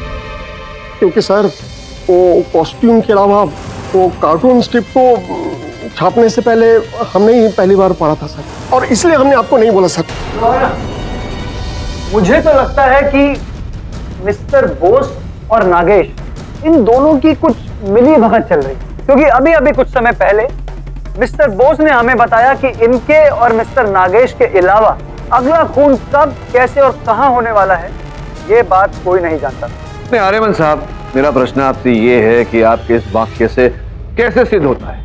क्योंकि सर वो कॉस्ट्यूम के अलावा वो कार्टून स्ट्रिप को छापने से पहले हमने ही पहली बार पढ़ा था सर, और इसलिए हमने आपको नहीं बोला सर।
मुझे तो लगता है कि मिस्टर बोस और नागेश इन दोनों की कुछ मिली भगत चल रही है, क्योंकि अभी अभी कुछ समय पहले मिस्टर बोस ने हमें बताया कि इनके और मिस्टर नागेश के अलावा अगला खून कब, कैसे और कहां होने वाला है, ये बात कोई नहीं जानता।
नहीं आर्यमन साहब, मेरा प्रश्न आपसे ये है कि आपके इस वाक्य से कैसे सिद्ध होता है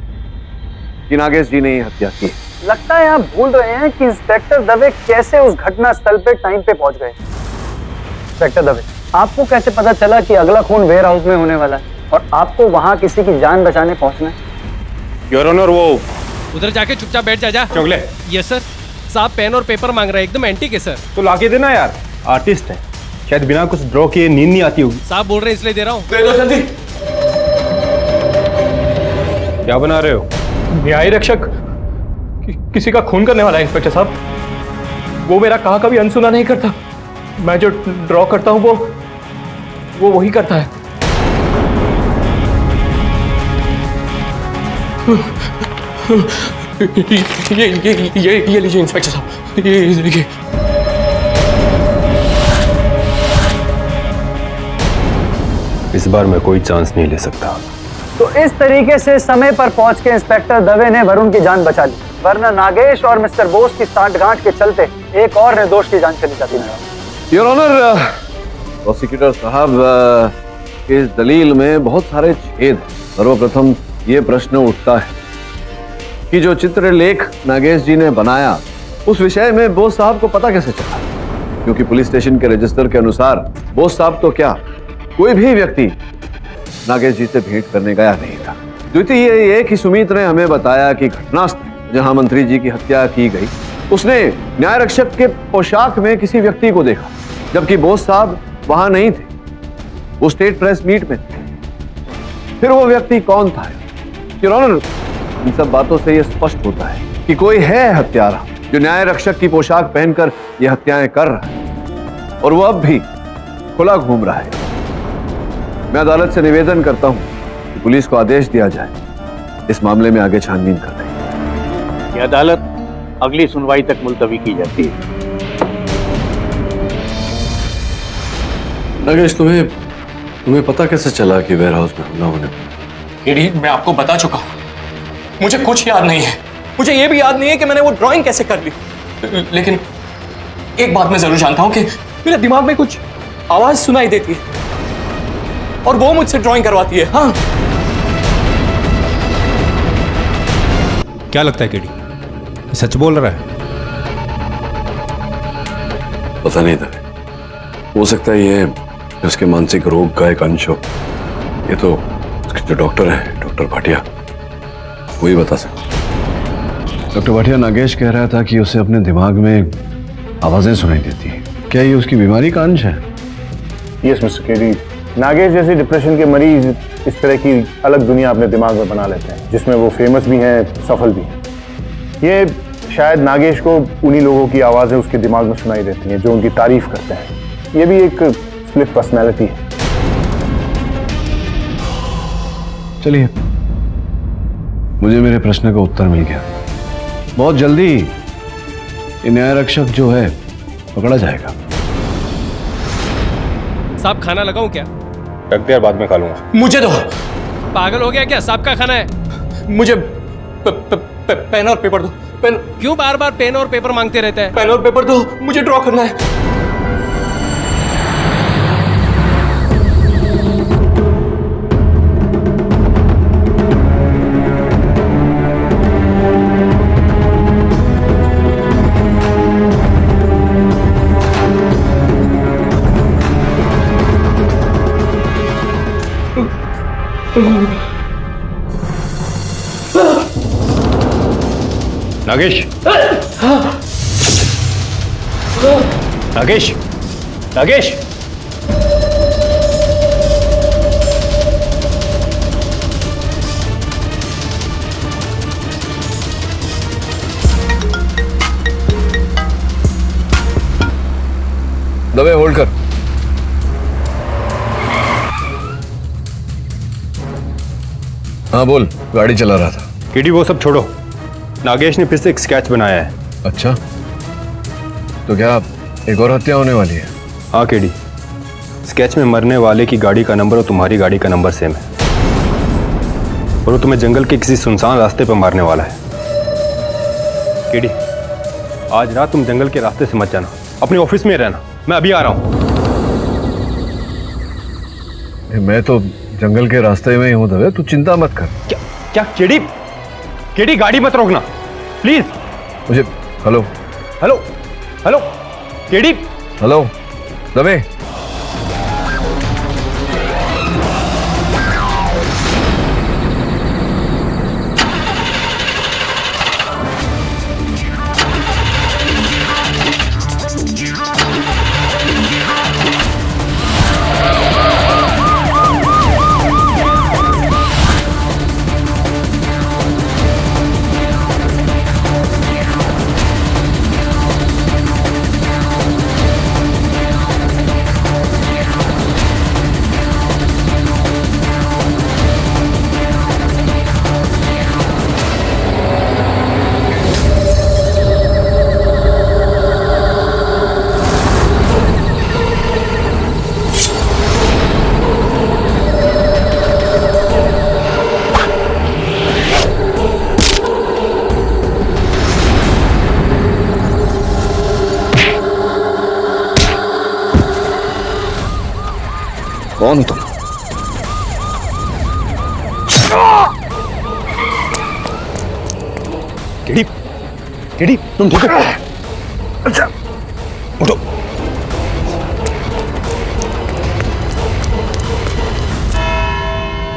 कि नागेश जी ने ये हत्या की?
लगता है आप भूल रहे हैं कि इंस्पेक्टर दवे कैसे उस घटना स्थल पे टाइम पे पहुंच गए। इंस्पेक्टर दवे, आपको कैसे पता चला कि अगला खून वेयर हाउस में होने वाला है और आपको वहां किसी की जान बचाने पहुंचना है?
योर ऑनर, वो
उधर जाके चुपचाप बैठ जा।
चौगले।
Yes sir. साहब पेन और पेपर मांग रहे हैं, एकदम एंटीक है सर।
तो लाके देना यार, आर्टिस्ट है, शायद बिना कुछ ड्रॉ किए नींद नहीं आती होगी।
साहब बोल रहे हैं इसलिए दे रहा हूँ।
दे दो जल्दी।
क्या बना रहे हो?
न्याय रक्षक किसी का खून करने वाला है इंस्पेक्टर साहब। वो मेरा कहा कभी अनसुना नहीं करता। मैं जो ड्रॉ करता हूँ वो वही करता है। ये लीजिए इंस्पेक्टर साहब, ये देखिए।
इस बार मैं कोई चांस नहीं ले सकता।
तो इस तरीके से समय पर पहुंच के इंस्पेक्टर दवे ने वरुण की जान बचा ली, वरना नागेश और मिस्टर बोस की सांठगांठ के चलते एक और निर्दोष की जान चली जाती है।
योर ऑनर, प्रोसिक्यूटर साहब, इस दलील में बहुत सारे छेद हैं। सर्वप्रथम ये प्रश्न उठता है कि जो चित्रलेख नागेश जी ने बनाया उस विषय में बोस साहब को पता कैसे चला? क्योंकि पुलिस स्टेशन के रजिस्टर के अनुसार बोस साहब तो क्या, कोई भी व्यक्ति नागेश जी से भेंट करने गया नहीं था। द्वितीय ये कि सुमित ने हमें बताया कि घटनास्थल जहां मंत्री जी की हत्या की गई, उसने न्याय रक्षक के पोशाक में किसी व्यक्ति को देखा, जबकि बोस साहब वहां नहीं थे, वो स्टेट प्रेस मीट में थे। फिर वो व्यक्ति कौन था? योर ऑनर, इन सब बातों से यह स्पष्ट होता है कि कोई है हत्यारा जो न्याय रक्षक की पोशाक पहनकर ये हत्याएं कर रहा है और वो अब भी खुला घूम रहा है। मैं अदालत से निवेदन करता हूं कि पुलिस को आदेश दिया जाए इस मामले में आगे छानबीन कर रही।
ये अदालत अगली सुनवाई तक मुलतवी की जाती है।
नागेश, तुम्हें पता कैसे चला कि वेयर हाउस में हमला होने वाला?
एडी, मैं आपको बता चुका हूं, मुझे कुछ याद नहीं है। मुझे यह भी याद नहीं है कि मैंने वो ड्राइंग कैसे कर ली। लेकिन एक बात मैं जरूर जानता हूं कि मेरे दिमाग में कुछ आवाज सुनाई देती है और वो मुझसे ड्राइंग करवाती है। हाँ,
क्या लगता है केडी, सच बोल रहा है?
पता नहीं था, हो सकता है ये उसके मानसिक रोग का एक अंश हो। ये तो उसके जो डॉक्टर है, डॉक्टर भाटिया, वही बता सकते। डॉक्टर भाटिया, नागेश कह रहा था कि उसे अपने दिमाग में आवाजें सुनाई देती हैं। क्या ये उसकी बीमारी का अंश है?
यस मिस्टर केडी, नागेश जैसे डिप्रेशन के मरीज इस तरह की अलग दुनिया अपने दिमाग में बना लेते हैं, जिसमें वो फेमस भी हैं, सफल भी हैं। ये शायद नागेश को उन्हीं लोगों की आवाज़ें उसके दिमाग में सुनाई देती हैं जो उनकी तारीफ करते हैं। ये भी एक स्प्लिट पर्सनैलिटी है।
चलिए, मुझे मेरे प्रश्न का उत्तर मिल गया। बहुत जल्दी ये न्याय रक्षक जो है पकड़ा जाएगा।
साहब खाना लगाऊं क्या?
रख दे यार, बाद में खा लूंगा।
मुझे दो।
पागल हो गया क्या? साहब का खाना है।
मुझे पेन और पेपर दो। पेन।
क्यों बार बार पेन और पेपर मांगते रहते हैं?
पेन और पेपर दो, मुझे ड्रॉ करना है।
नागेश, नागेश, नागेश,
दबे होल्ड कर। हाँ बोल, गाड़ी चला रहा था।
केडी, वो सब छोड़ो, नागेश ने फिर से एक स्केच बनाया है।
अच्छा, तो क्या एक और हत्या होने वाली है?
हाँ केडी, स्केच में मरने वाले की गाड़ी का नंबर और तुम्हारी गाड़ी का नंबर सेम है और वो तुम्हें जंगल के किसी सुनसान रास्ते पर मारने वाला है। केडी, आज रात तुम जंगल के रास्ते से मत जाना, अपने ऑफिस में रहना। मैं अभी आ रहा हूँ।
मैं तो जंगल के रास्ते में ही हूँ दवे, तू चिंता मत कर।
क्या केडी? केडी गाड़ी मत रोकना प्लीज।
मुझे hello
hello hello KD
hello Dave. कौन तुम?
केडी केडी तुम ठीक हो? अच्छा उठो।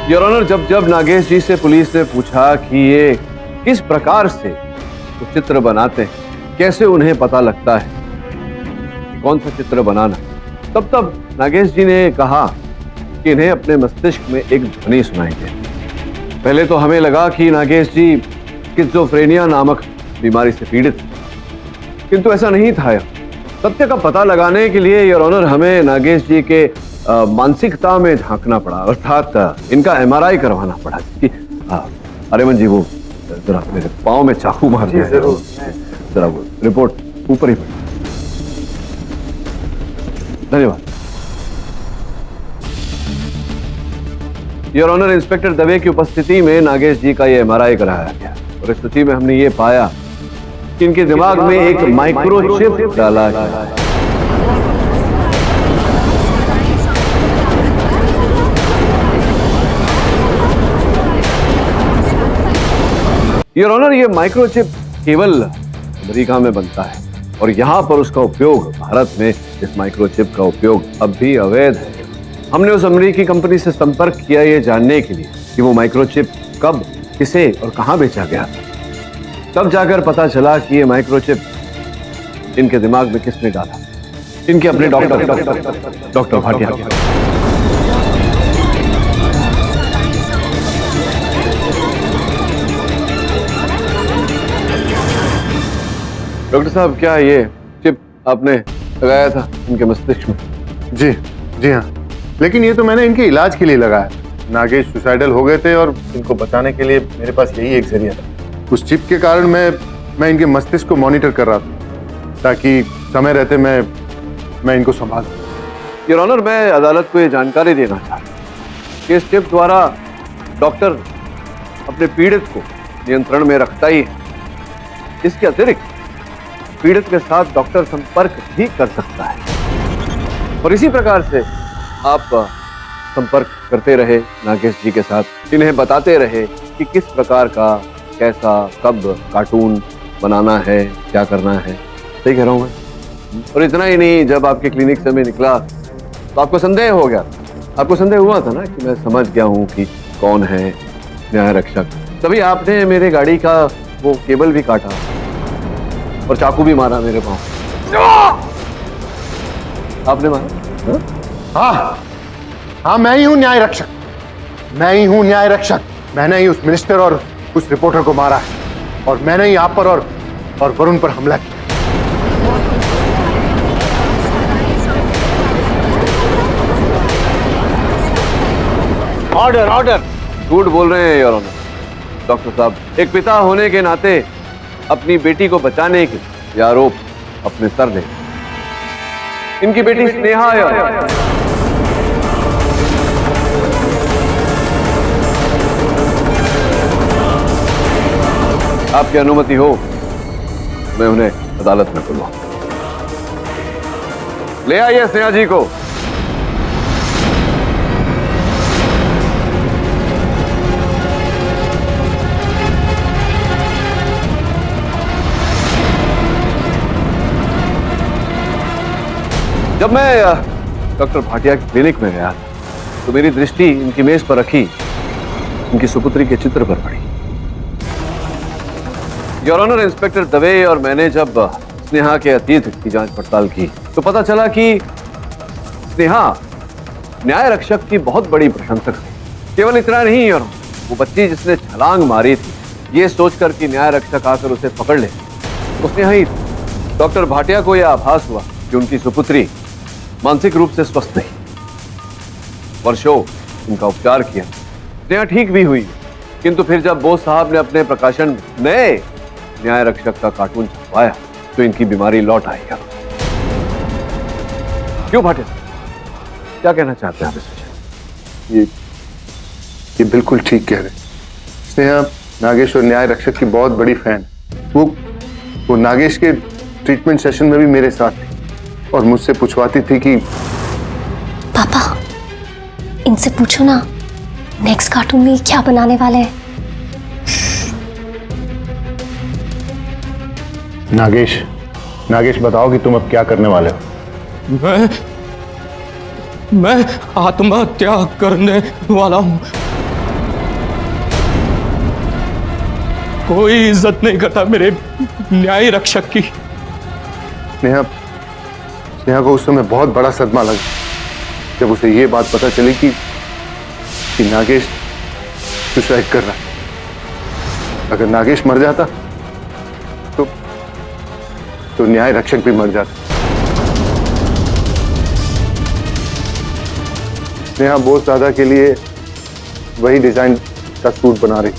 योर ऑनर, जब जब नागेश जी से पुलिस ने पूछा कि ये किस प्रकार से वो चित्र बनाते हैं, कैसे उन्हें पता लगता है कौन सा चित्र बनाना, तब तब नागेश जी ने कहा कि इन्हें अपने मस्तिष्क में एक ध्वनि सुनाई दे। पहले तो हमें लगा कि नागेश जी स्किज़ोफ्रेनिया नामक बीमारी से पीड़ित, किंतु ऐसा नहीं था। सत्य का पता लगाने के लिए योर ऑनर हमें नागेश जी के मानसिकता में झांकना पड़ा, अर्थात इनका MRI करवाना पड़ा। कि अरेमन जी वो जरा मेरे पाँव में चाकू मार दिया, जरा वो रिपोर्ट ऊपर ही पड़ी। धन्यवाद योर ऑनर। इंस्पेक्टर दवे की उपस्थिति में नागेश जी का ये MRI कराया गया और इस स्थिति में हमने ये पाया कि इनके दिमाग में एक माइक्रोचिप डाला गया है। योर ऑनर, ये माइक्रोचिप केवल अमेरिका में बनता है और यहाँ पर उसका उपयोग, भारत में इस माइक्रोचिप का उपयोग अब भी अवैध है। हमने उस अमेरिकी कंपनी से संपर्क किया ये जानने के लिए कि वो माइक्रोचिप कब, किसे और कहाँ बेचा गया था। तब जाकर पता चला कि ये माइक्रोचिप इनके दिमाग में किसने डाला। इनके अपने डॉक्टर भाटिया। डॉक्टर साहब, क्या ये चिप आपने लगाया था इनके मस्तिष्क में?
जी जी हाँ, लेकिन ये तो मैंने इनके इलाज के लिए लगाया। नागेश सुसाइडल हो गए थे और इनको बचाने के लिए मेरे पास यही एक जरिया था। उस चिप के कारण मैं इनके मस्तिष्क को मॉनिटर कर रहा था ताकि समय रहते मैं इनको संभाल।
योर ऑनर, मैं अदालत को ये जानकारी देना चाहता हूँ कि इस चिप द्वारा डॉक्टर अपने पीड़ित को नियंत्रण में रखता ही है। इसके अतिरिक्त पीड़ित के साथ डॉक्टर संपर्क भी कर सकता है और इसी प्रकार से आप संपर्क करते रहे नागेश जी के साथ, इन्हें बताते रहे कि किस प्रकार का, कैसा, कब कार्टून बनाना है, क्या करना है। सही कह रहा हूँ मैं? और इतना ही नहीं, जब आपके क्लिनिक से मैं निकला तो आपको संदेह हो गया। आपको संदेह हुआ था ना कि मैं समझ गया हूँ कि कौन है न्याय रक्षक। तभी आपने मेरे गाड़ी का वो केबल भी काटा और चाकू भी मारा मेरे पाँव। आपने मारा?
हाँ हाँ, मैं ही हूँ न्याय रक्षक, मैं ही हूँ न्याय रक्षक। मैंने ही उस मिनिस्टर और उस रिपोर्टर को मारा है और मैंने ही आप पर और वरुण पर हमला किया।
Order order. झूठ बोल रहे हैं योर ऑनर। डॉक्टर साहब, एक पिता होने के नाते अपनी बेटी को बचाने के ये आरोप अपने सर ले। इनकी बेटी स्नेहा है। आपकी अनुमति हो मैं उन्हें अदालत में बुलवाऊं। ले आइए स्नेहा जी को। जब मैं डॉक्टर भाटिया की क्लिनिक में गया तो मेरी दृष्टि इनकी मेज पर रखी इनकी सुपुत्री के चित्र पर पड़ी। योर ऑनर, इंस्पेक्टर दवे और मैंने जब स्नेहा के अतीत की जांच पड़ताल की तो पता चला कि स्नेहा न्याय रक्षक की बहुत बड़ी प्रशंसक थी। केवल इतना नहीं, और वो बच्ची जिसने छलांग मारी थी ये सोचकर कि न्याय रक्षक आकर उसे पकड़ ले, उसने ही डॉक्टर भाटिया को यह आभास हुआ कि उनकी सुपुत्री मानसिक रूप से स्वस्थ नहीं। वर्षों उनका उपचार किया, स्नेहा ठीक भी हुई, किंतु फिर जब बोस साहब ने अपने प्रकाशन में नए न्याय रक्षक का कार्टून छपवाया तो इनकी बीमारी लौट आई। क्यों भाटिया, क्या कहना चाहते हैं आप इस विषय?
ये बिल्कुल ठीक कह रहे। स्नेहा नागेश और न्याय रक्षक की बहुत बड़ी फैन। वो नागेश के ट्रीटमेंट सेशन में भी मेरे साथ थी और मुझसे पूछवाती थी कि
पापा इनसे पूछो ना नेक्स्ट कार्टून में क्या बनाने वाले हैं।
नागेश बताओ कि तुम अब क्या करने वाले हो?
मैं आत्महत्या करने वाला हूं। कोई इज्जत नहीं करता मेरे न्याय रक्षक की।
स्नेहा को उस समय बहुत बड़ा सदमा लगा जब उसे ये बात पता चली कि नागेश सुसाइड कर रहा है। अगर नागेश मर जाता तो न्याय रक्षक भी मर जाता। स्नेहा बोस दादा के लिए वही डिजाइन का सूट बना रही,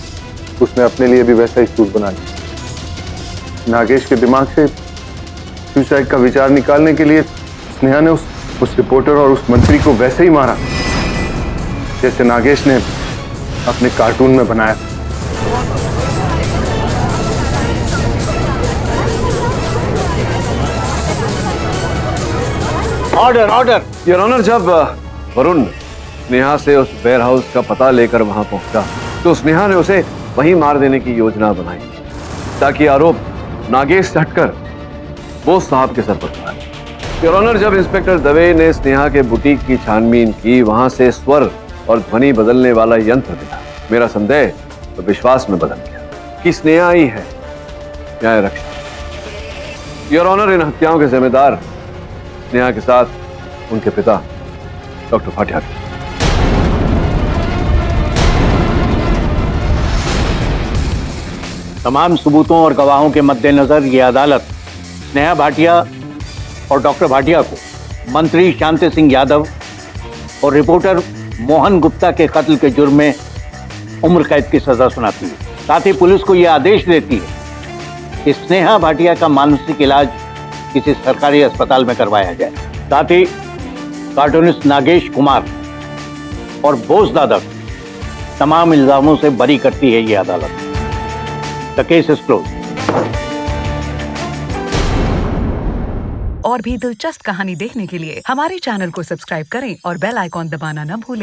उसने अपने लिए भी वैसा ही सूट बना लिया। नागेश के दिमाग से सुसाइड का विचार निकालने के लिए स्नेहा ने उस रिपोर्टर और उस मंत्री को वैसे ही मारा जैसे नागेश ने अपने कार्टून में बनाया।
ऑर्डर योर ऑनर, जब वरुण स्नेहा से उस वेयर हाउस का पता लेकर वहां पहुंचा तो स्नेहा ने उसे वहीं मार देने की योजना बनाई ताकि आरोप नागेश से हटकर बोस साहब के सर पर पड़ा। योर ऑनर, जब इंस्पेक्टर दवे ने स्नेहा के बुटीक की छानबीन की, वहां से स्वर और ध्वनि बदलने वाला यंत्र मिला, मेरा संदेह तो विश्वास में बदल गया कि स्नेहा ही है न्याय रक्षक। योर ऑनर, इन हत्याओं के जिम्मेदार स्नेहा के साथ उनके पिता डॉक्टर भाटिया।
तमाम सबूतों और गवाहों के मद्देनजर ये अदालत स्नेहा भाटिया और डॉक्टर भाटिया को मंत्री शांति सिंह यादव और रिपोर्टर मोहन गुप्ता के कत्ल के जुर्म में उम्र कैद की सजा सुनाती है। साथ ही पुलिस को यह आदेश देती है कि स्नेहा भाटिया का मानसिक इलाज किसी सरकारी अस्पताल में करवाया जाए। साथ ही कार्टूनिस्ट नागेश कुमार और बोस दादा तमाम इल्जामों से बरी करती है ये अदालत। The case is close.
और भी दिलचस्प कहानी देखने के लिए हमारे चैनल को सब्सक्राइब करें और बेल आइकॉन दबाना न भूलें।